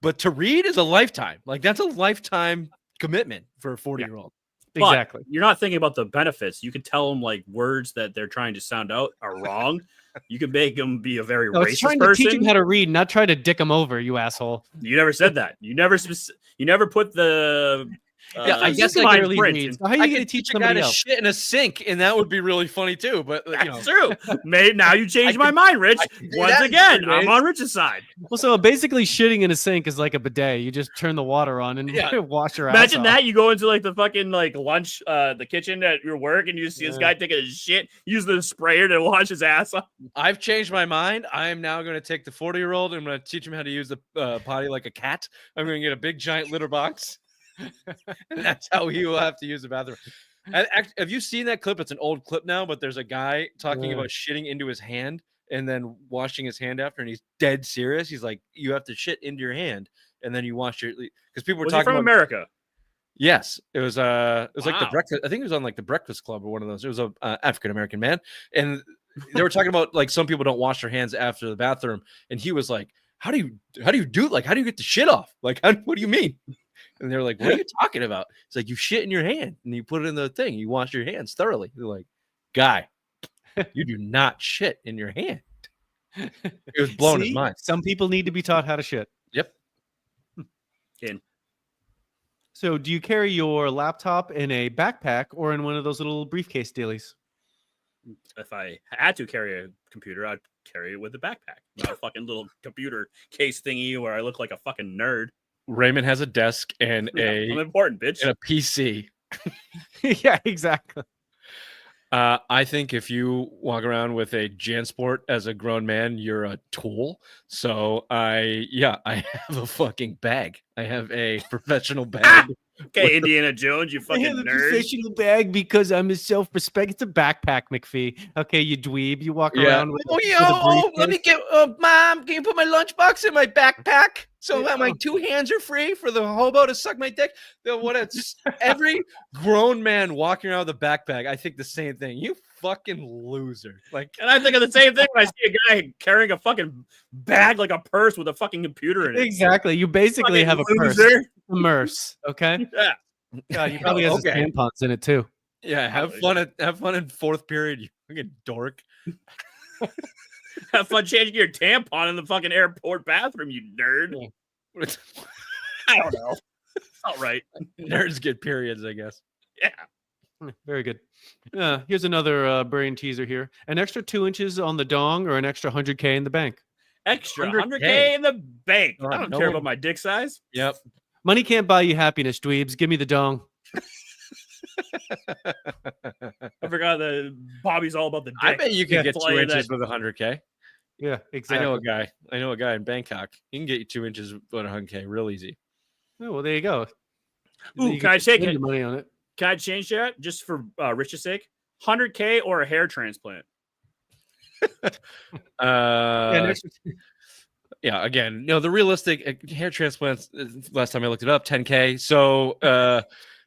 But to read is a lifetime. Like that's a lifetime commitment for a 40-year-old. Exactly. But you're not thinking about the benefits. You could tell them like words that they're trying to sound out are wrong. You can make them be a very racist trying person. To teach them how to read, not try to dick them over, you asshole. You never said that. You never put the. I guess I I read. So how are you going to teach a guy somebody to else? shit in a sink, and that would be really funny too. But that's true. Now you changed my mind, Rich. Once again, I'm on Rich's side. Well, so basically, shitting in a sink is like a bidet. You just turn the water on and wash your ass. Imagine off. that you go into like the fucking like lunch, the kitchen at your work, and you see this guy taking a shit. Use the sprayer to wash his ass off. I've changed my mind. I am now going to take the 40-year-old. I'm going to teach him how to use the potty like a cat. I'm going to get a big giant litter box. And that's how he will have to use the bathroom. Have you seen that clip? It's an old clip now, but there's a guy talking about shitting into his hand and then washing his hand after, and he's dead serious. He's like, you have to shit into your hand and then you wash your, because people were talking from about America. Yes, it was like the Wow. breakfast. I think it was on like the Breakfast Club or one of those. It was a African American man, and they were talking about like some people don't wash their hands after the bathroom, and he was like, how do you do like how do you get the shit off? Like what do you mean? And they're like, what are you talking about? It's like you shit in your hand and you put it in the thing. You wash your hands thoroughly. They're like, guy, you do not shit in your hand. It was blowing his See? mind. Some people need to be taught how to shit. Yep. So, do you carry your laptop in a backpack or in one of those little briefcase dealies? If I had to carry a computer, I'd carry it with a backpack, not a fucking little computer case thingy where I look like a fucking nerd. Raymond has a desk and I'm important, bitch. a PC. Yeah, exactly. I think if you walk around with a JanSport as a grown man, you're a tool. So I have a fucking bag. I have a professional bag. Okay, Indiana Jones, you I fucking have a nerd. professional bag because I'm a self-respect. It's a backpack, McPhee. Okay, you dweeb. You walk around with. Let me get. Mom, can you put my lunchbox in my backpack so that my two hands are free for the hobo to suck my dick? Every grown man walking around with a backpack, I think the same thing. You fucking loser. Like, And I think of the same thing when I see a guy carrying a fucking bag like a purse with a fucking computer in it. Exactly. You basically Fucking have a purse. loser. A merse. Okay. Yeah. God, you probably has his Okay. tampons in it too. yeah, have fun in fourth period, you fucking dork. Have fun changing your tampon in the fucking airport bathroom, you nerd. I don't know. All right. Nerds get periods, I guess. Yeah. Very good. Here's another brain teaser here. An extra 2 inches on the dong or an extra 100K in the bank. Extra 100K. 100K in the bank. God, I don't no care one- about my dick size. Yep. Money can't buy you happiness, dweebs. Give me the dong. I forgot that Bobby's all about the dick. I bet you can Yeah, get that's why 2 you're inches that- with 100K. Yeah, exactly. I know a guy in Bangkok. He can get you 2 inches with 100K real easy. Oh, well, there you go. Ooh, You can I get to take spend it? your money on it? Can I change that just for Rich's sake? 100K or a hair transplant? Yeah, an Uh, extra- yeah, again, the realistic hair transplants. Last time I looked it up, 10K. So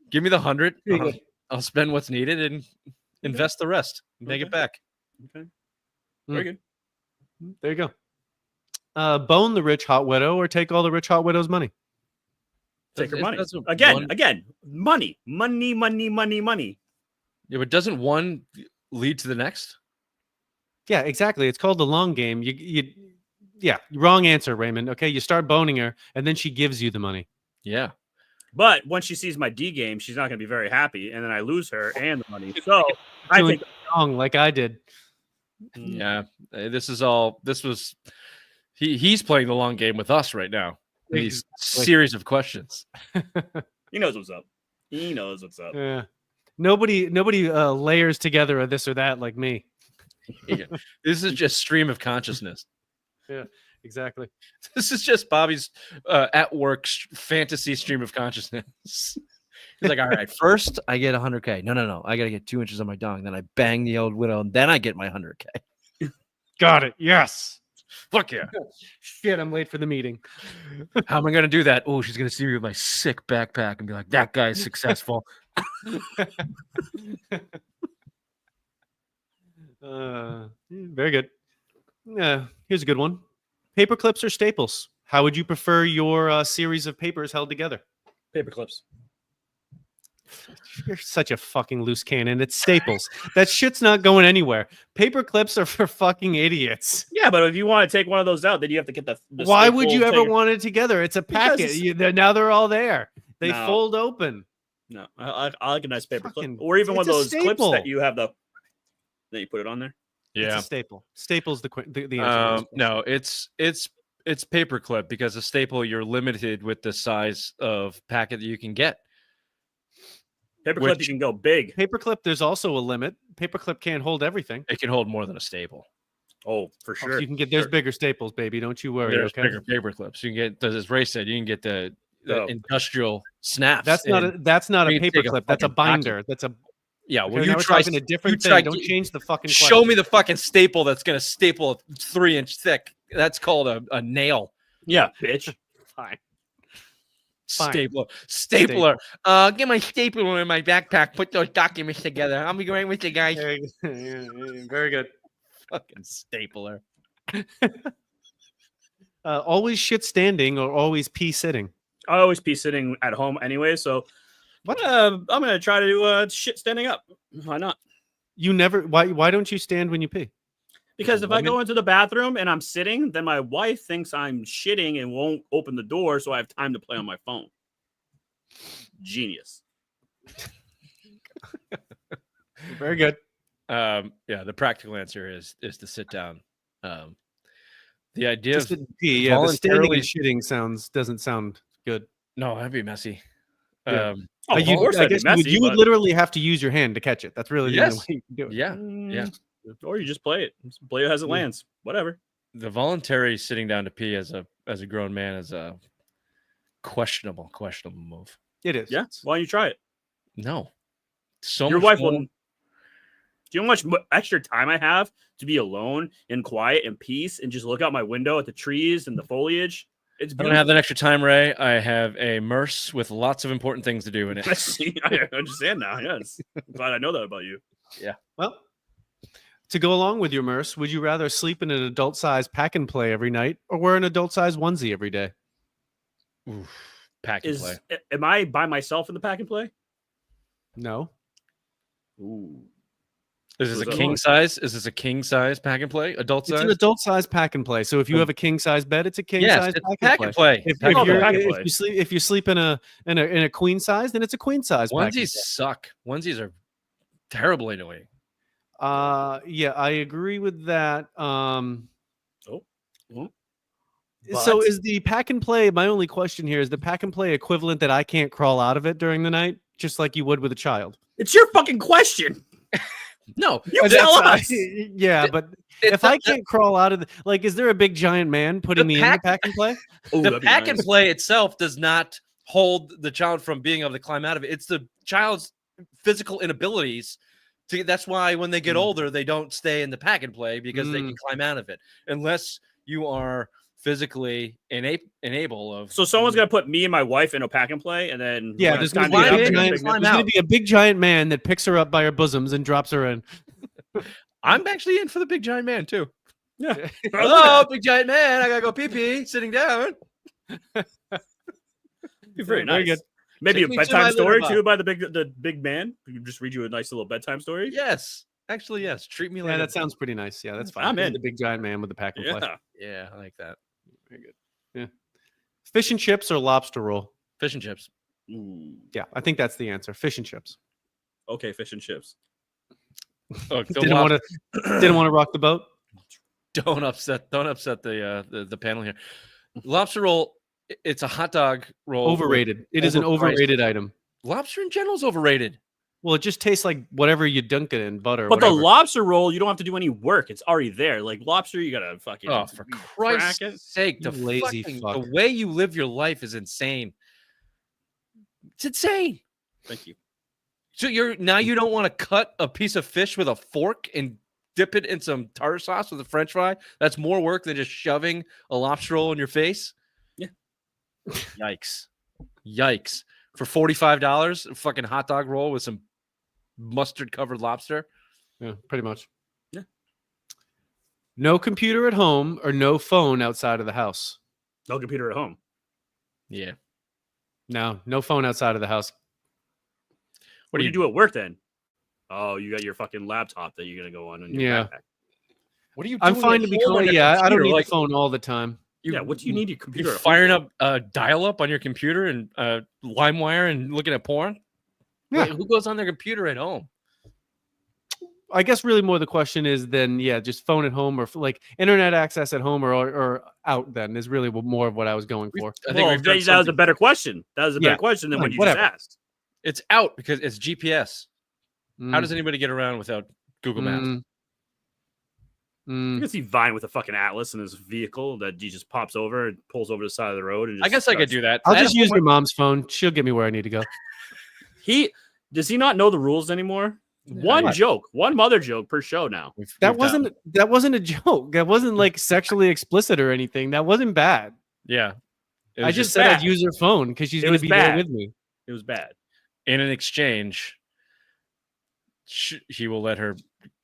give me the 100. There you go. I'll spend what's needed and invest the rest. Make it Okay. back. Okay. Very good. There you go. Bone the rich hot widow or take all the rich hot widow's money. Take her It money. doesn't Again, one- again. Money. Money, money, money, money. Yeah, but doesn't one lead to the next? Yeah, exactly. It's called the long game. Yeah, wrong answer, Raymond. Okay, you start boning her, and then she gives you the money. Yeah. But once she sees my D game, she's not going to be very happy, and then I lose her and the money. So I Doing think wrong, like I did. Yeah. This was he's playing the long game with us right now. in These Exactly. series of questions. he knows what's up. He knows what's up. Yeah. Nobody layers together a this or that like me. This is just stream of consciousness. Exactly. This is just Bobby's at work fantasy stream of consciousness. He's like, all right, first I get 100K. No. I got to get 2 inches on my dong. Then I bang the old widow, and then I get my 100K. Got it. Yes. Fuck yeah. Shit, I'm late for the meeting. How am I going to do that? Oh, she's going to see me with my sick backpack and be like, that guy's successful. Very good. Here's a good one. Paper clips or staples? How would you prefer your series of papers held together? Paper clips. You're such a fucking loose cannon. It's staples. That shit's not going anywhere. Paper clips are for fucking idiots. Yeah, but if you want to take one of those out, then you have to get the Why would you staple ever thing. want it together? It's a Because packet. Now they're all there. They No. fold open. No, I like a nice paper Fucking- clip, or even one of it's a those clips staple. that you have that you put it on there. It's a staple. Staple's the answer. to this No, it's paperclip because a staple you're limited with the size of packet that you can get. Paper clip, you Which- can go big. question. Paperclip, there's also a limit. Paperclip can't hold everything. It can hold more than a staple. Oh, for So sure. you can get there's Sure. bigger staples, baby. Don't you worry. There's Okay. bigger paper clips. You can get, as Ray said, you can get the Oh. industrial snaps. That's not and- a that's not a you can take a paperclip. That's a fucking box of- binder. That's a yeah. Well, okay, you now we're try talking a different you try thing. Don't get- change the fucking Show me question. the fucking staple that's going to staple 3 inch thick. That's called a nail. Yeah, bitch. Fine. Fine. Stapler. Get my stapler in my backpack. Put those documents together. I'll be going with you guys. Very good. Fucking stapler. Always shit standing or always pee sitting. I always be sitting at home anyway, so What? I'm gonna try to do shit standing up. Why not? You never. Why don't you stand when you pee? Because if I go into the bathroom and I'm sitting, then my wife thinks I'm shitting and won't open the door, so I have time to play on my phone. Genius. Very good. Yeah, the practical answer is to sit down. The idea Just of didn't pee. Yeah, the standing voluntarily- and shitting doesn't sound good. no, that'd be messy. Yeah. Oh, of course I that'd be guess messy, you would but- literally have to use your hand to catch it. That's really the only Yes. way you can do it. Yeah, Or you just play it. Just play it as it lands. Whatever. the voluntary sitting down to pee as a grown man is a questionable move. It is. Yeah. Why don't you try it? No, so Your much wife more- will. Do you know how much extra time I have to be alone and quiet and peace and just look out my window at the trees and the foliage? It's I don't beautiful. have that extra time, Ray. I have a Merce with lots of important things to do in it. I understand now. Yes. I'm glad I know that about you. Well, to go along with your Merce, would you rather sleep in an adult-sized pack and play every night or wear an adult-sized onesie every day? Oof, pack and play. Am I by myself in the pack and play? No. Ooh. Is this So a is that king long? size? Is this a king size pack and play? Adult It's size? an adult-sized pack and play. So if you have a king-size bed, it's a Yes, king-size it's pack and play. If, Pack Oh, and the play. pack and play. if you sleep in a queen size, then it's a queen size. pack and Onesies suck. Onesies are terribly annoying. play. Yeah, I agree with that. So But- is the pack and play? My only question here is the pack and play equivalent that I can't crawl out of it during the night, just like you would with a child. It's your fucking question. No, You That's- tell us. Yeah, but if I can't crawl out of the, like, is there a big giant man putting me in the pack and play? Oh, the that'd be pack and nice. play itself does not hold the child from being able to climb out of it. It's the child's physical inabilities. That's why when they get older, they don't stay in the pack and play because they can climb out of it, unless you are physically enable of. So someone's gonna put me and my wife in a pack and play, and then Yeah, when there's it's time going to to get be, up, a they're giant, gonna pick me there's up. gonna be a big giant man that picks her up by her bosoms and drops her in. I'm actually in for the big giant man too. Yeah. Hello, big giant man. I gotta go pee pee. Sitting down. Be very Very nice. good. Maybe Take a me to my bedtime litter story box. too by the big man. We can just read you a nice little bedtime story. Yes, actually, yes. Treat me like Yeah, a- that sounds pretty nice. Yeah, that's fine. I'm Give me in. the big giant man with the pack and play. Yeah. Yeah, I like that. Very good. Yeah. Fish and chips or lobster roll? Fish and chips. Ooh. Yeah, I think that's the answer. Fish and chips. Okay, fish and chips. Look, Didn't want to rock the boat. Don't upset the panel here. Lobster roll. It's a hot dog roll. with- Overrated. It is an overpriced. overrated item. Lobster in general is overrated. Well, it just tastes like whatever you dunk it in, butter. Or But the whatever. lobster roll, you don't have to do any work. It's already there. Like lobster, you gotta fucking Oh, for crack Christ's it. sake! You lazy the fuck. way you live your life is insane. It's insane. Thank you. So you don't want to cut a piece of fish with a fork and dip it in some tartar sauce with a French fry. That's more work than just shoving a lobster roll in your face. Yeah. Yikes! For $45, a fucking hot dog roll with some mustard covered lobster. Yeah, pretty much. Yeah. No computer at home or no phone outside of the house. No computer at home. Yeah. No phone outside of the house. What do you do at work then? Oh, you got your fucking laptop that you're gonna go on in your Yeah. backpack. What are you? I'm doing fine at to be home on calling. your Yeah, I don't computer? need Like, the phone all the time. Yeah, what do you need your computer You're at home firing for? up dial-up on your computer and LimeWire and looking at porn? Yeah. Wait, who goes on their computer at home? I guess really more the question is then, yeah, just phone at home or like internet access at home or out then is really more of what I was going for. I think Well, we've done that was a something- better question. That was a better Yeah, question than fine, what you whatever. just asked. It's out because it's GPS. How Mm, does anybody get around without Google Maps? mm, You mm. can see Vine with a fucking atlas in his vehicle that he just pops over and pulls over to the side of the road. And I guess I could do that. I'll At just use home, your mom's phone. She'll get me where I need to go. Does he not know the rules anymore? What? One mother joke per show now. we've That done- wasn't a joke. That wasn't like sexually explicit or anything. That wasn't bad. Yeah. It I was just just said bad. I'd use her phone because she's It going to was be bad. there with me. It was bad. in an exchange. He will let her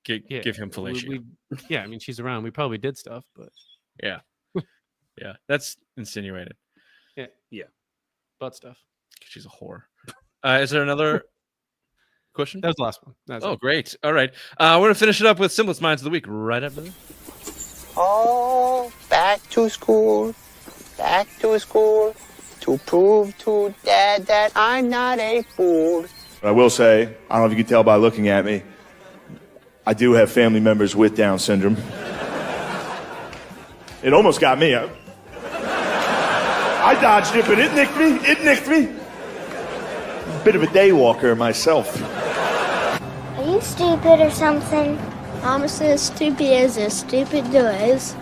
Yeah, give him fellatio. Yeah, I mean, she's around. We probably did stuff, but Yeah, that's insinuated. yeah, butt stuff. She's a whore. Is there another question? That was the last one. That's Oh, it. great. All right. We're going to finish it up with Simplest Minds of the Week right after this. Oh, back to school to prove to Dad that I'm not a fool. I will say, I don't know if you can tell by looking at me, I do have family members with Down syndrome. It almost got me. I dodged it, but it nicked me. Bit of a day walker myself. Are you stupid or something? I'm as stupid as stupid does.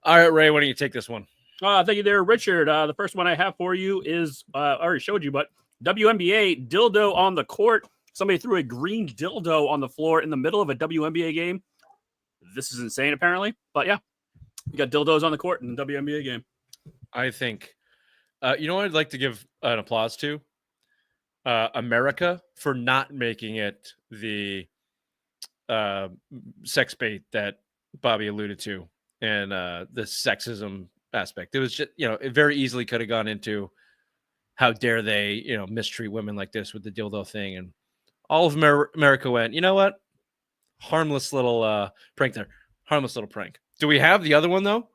All right, Ray, why don't you take this one? Thank you there, Richard. The first one I have for you is, I already showed you, but WNBA dildo on the court. Somebody threw a green dildo on the floor in the middle of a WNBA game. This is insane, apparently. But yeah, you got dildos on the court in the WNBA game. I think, you know what I'd like to give an applause to? America for not making it the sex bait that Bobby alluded to and the sexism aspect. It was just, it very easily could have gone into how dare they, mistreat women like this with the dildo thing. And all of America went, you know what? Harmless little prank there. Harmless little prank. Do we have the other one, though?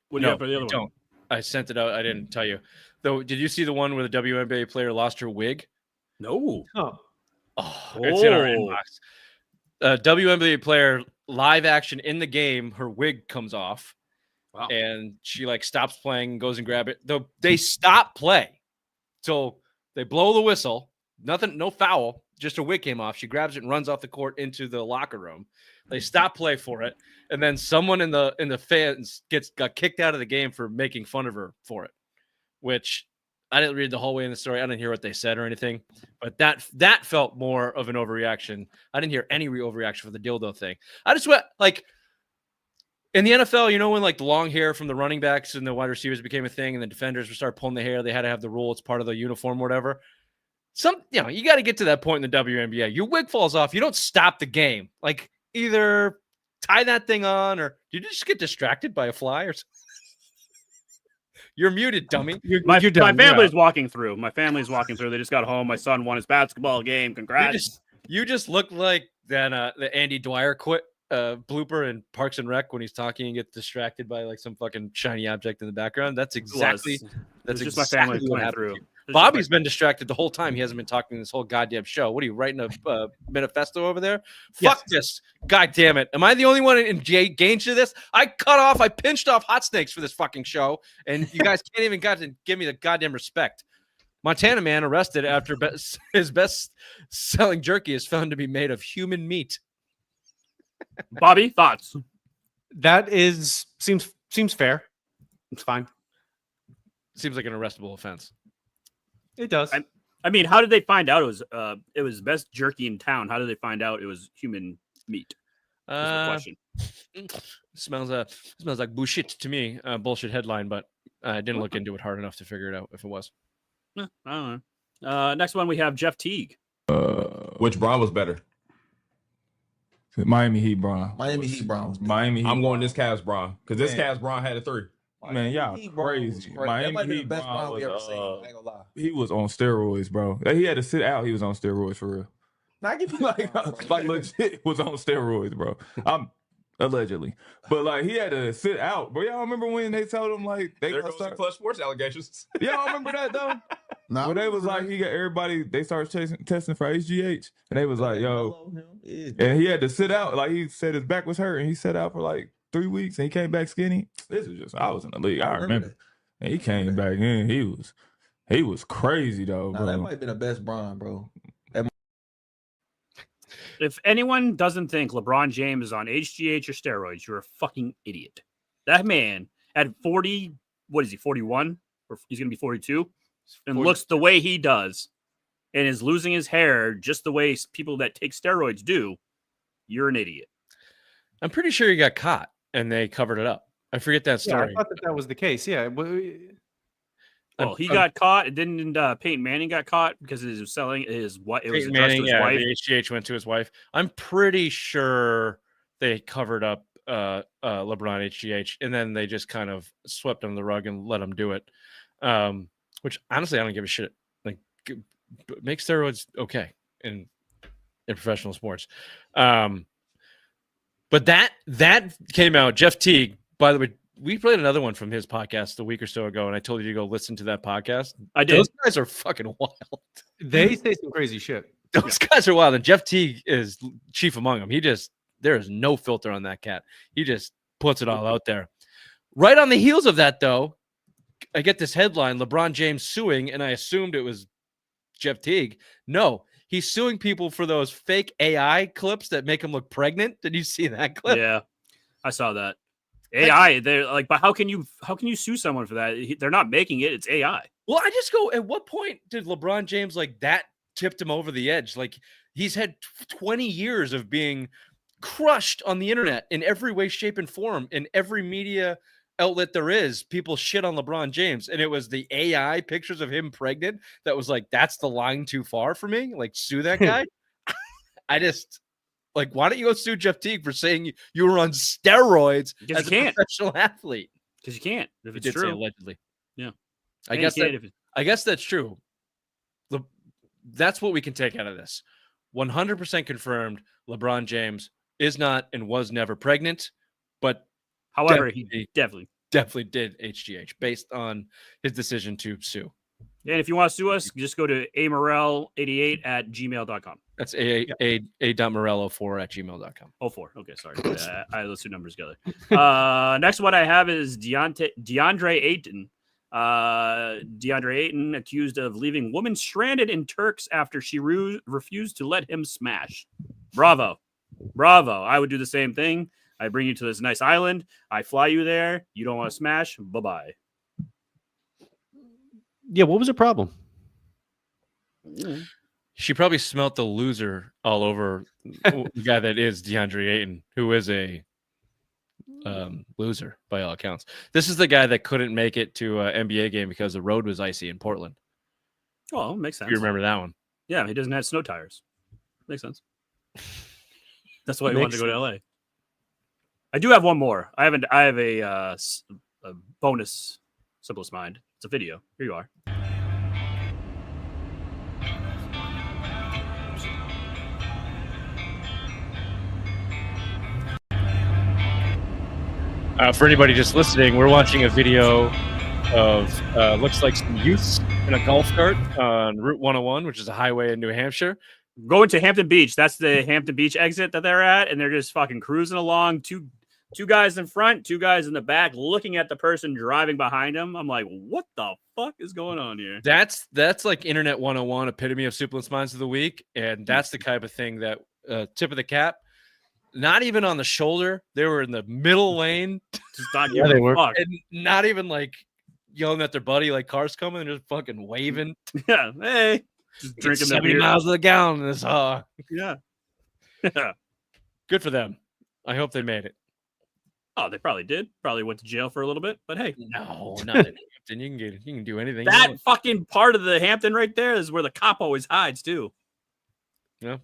What do you have for the other one? Don't. I sent it out. I didn't tell you. Though, did you see the one where the WNBA player lost her wig? No. Oh, It's in our inbox. WNBA player, live action in the game, her wig comes off. Wow. And she stops playing and goes and grab it. Though they stop play. So they blow the whistle. Nothing, no foul. Just her wig came off. She grabs it and runs off the court into the locker room. They stop play for it. And then someone in the fans got kicked out of the game for making fun of her for it. Which I didn't read the whole way in the story. I didn't hear what they said or anything. But that felt more of an overreaction. I didn't hear any overreaction for the dildo thing. I just went in the NFL, when the long hair from the running backs and the wide receivers became a thing and the defenders would start pulling the hair, they had to have the rule. It's part of the uniform or whatever. You got to get to that point in the WNBA. Your wig falls off. You don't stop the game. Either tie that thing on or you just get distracted by a fly or something. You're muted, dummy. My done. family's walking through. My family's walking through. They just got home. My son won his basketball game. Congrats. You just look like that the Andy Dwyer blooper in Parks and Rec when he's talking and gets distracted by some fucking shiny object in the background. That's exactly just my family what coming happened through. to you. Bobby's been distracted the whole time. He hasn't been talking this whole goddamn show. What are you writing a manifesto over there? Yes. Fuck this. God damn it. Am I the only one engaged to this? I pinched off hot snakes for this fucking show, and you guys can't even give me the goddamn respect. Montana man arrested after his best-selling jerky is found to be made of human meat. Bobby, thoughts? that seems fair. It's fine. Seems like an arrestable offense. It does. I mean, how did they find out it was best jerky in town? How did they find out it was human meat? That's the question. Smells like bullshit to me. Bullshit headline, but I didn't look into it hard enough to figure it out if it was. I don't know. Next one we have Jeff Teague. Which Brown was better? Miami Heat Brown. Miami Heat Brown. Miami Heat. I'm going this Cavs Brown because this Cavs Brown had a 3. Man, y'all Heat Brown was crazy. That Miami might be the Heat best Brown Brown we ever was, seen. I ain't gonna lie. he was on steroids, bro. He had to sit out. He was on steroids for real. Now, I give you like legit was on steroids, bro. I'm allegedly, but he had to sit out. But y'all remember when they told him they there gonna goes the start? Clutch Sports allegations. Y'all remember that though? Nah, when they was he got everybody, they started testing for HGH, and they was like, yo, and he had to sit out. He said his back was hurt, and he sat out for 3 weeks, and he came back skinny. This is just, I was in the league. I remember. And he came back in. He was crazy though, bro. That might have been the best Brown, bro. If anyone doesn't think LeBron James is on HGH or steroids, you're a fucking idiot. That man at 40, what is he, 41? Or he's going to be 42? And 40. Looks the way he does and is losing his hair just the way people that take steroids do. You're an idiot. I'm pretty sure he got caught and they covered it up. I forget that Yeah, I story. thought that was the case. Yeah. Well, he got caught. Didn't Peyton Manning got caught because he was selling his what? It was Peyton addressed Manning, to his wife. the HGH went to his wife. I'm pretty sure they covered up LeBron HGH, and then they just kind of swept under the rug and let him do it. Which honestly, I don't give a shit. Like, make steroids okay in professional sports. But that came out. Jeff Teague, by the way, we played another one from his podcast a week or so ago, and I told you to go listen to that podcast. I did. Those guys are fucking wild. They say some crazy shit. Those guys are wild, and Jeff Teague is chief among them. There is no filter on that cat. He just puts it all out there. Right on the heels of that, though, I get this headline: LeBron James suing, and I assumed it was Jeff Teague. No, he's suing people for those fake AI clips that make him look pregnant. Did you see that clip? Yeah, I saw that. AI, they're like, but how can you sue someone for that? They're not making it; it's AI. Well, I just go, at what point did LeBron James like that tipped him over the edge? Like, he's had 20 years of being crushed on the internet in every way, shape, and form. In every media outlet there is, people shit on LeBron James, and it was the AI pictures of him pregnant that was like, that's the line too far for me. Like, sue that guy. I just like, why don't you go sue Jeff Teague for saying you were on steroids as a professional athlete? Because you can't. If He it's did say true, allegedly. Yeah. I guess that's true. That's what we can take out of this. 100% confirmed. LeBron James is not and was never pregnant, but however, he definitely did HGH based on his decision to sue. And if you want to sue us, just go to amorel88@gmail.com. That's a.morello4@gmail.com. 04. Okay, sorry. I those two numbers together. Next one I have is DeAndre Ayton. DeAndre Ayton accused of leaving woman stranded in Turks after she refused to let him smash. Bravo. I would do the same thing. I bring you to this nice island. I fly you there. You don't want to smash. Bye-bye. Yeah, what was the problem? She probably smelt the loser all over the guy that is DeAndre Ayton, who is a loser by all accounts. This is the guy that couldn't make it to an NBA game because the road was icy in Portland. Oh, makes sense. You remember that one? Yeah, he doesn't have snow tires. Makes sense. That's why he wanted to go to LA. I do have one more. I have a bonus Simplest Mind. It's a video. Here you are. For anybody just listening, we're watching a video of looks like some youths in a golf cart on Route 101, which is a highway in New Hampshire. Going to Hampton Beach. That's the Hampton Beach exit that they're at, and they're just fucking cruising along. Two guys in front, two guys in the back, looking at the person driving behind them. I'm like, what the fuck is going on here? That's like Internet 101, epitome of Simplest Minds of the week, and that's the type of thing that tip of the cap. Not even on the shoulder. They were in the middle lane. Just not giving a fuck. And not even like yelling at their buddy like cars coming and just fucking waving. Yeah. Hey. Just drinking 70 miles to the gallon in this hog. Yeah. Good for them. I hope they made it. Oh, they probably did. Probably went to jail for a little bit, but hey. No, not in Hampton. You can do anything. That fucking part of the Hampton right there is where the cop always hides too. Yeah.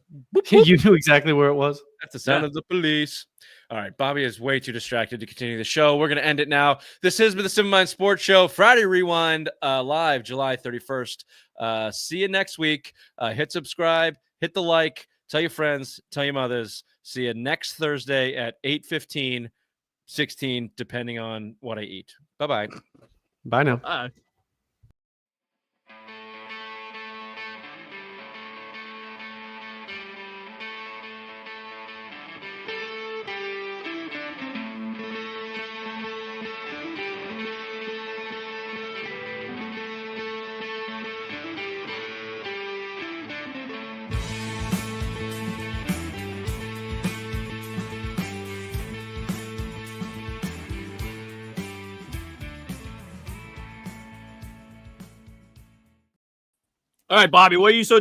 You knew exactly where it was. That's the sound of the police. All right. Bobby is way too distracted to continue the show. We're going to end it now. This has been the Simple Mind Sports Show, Friday Rewind, live July 31st. See you next week. Hit subscribe, hit the like, tell your friends, tell your mothers. See you next Thursday at 8:15, 16, depending on what I eat. Bye-bye. Bye now. Bye. All right, Bobby, what are you so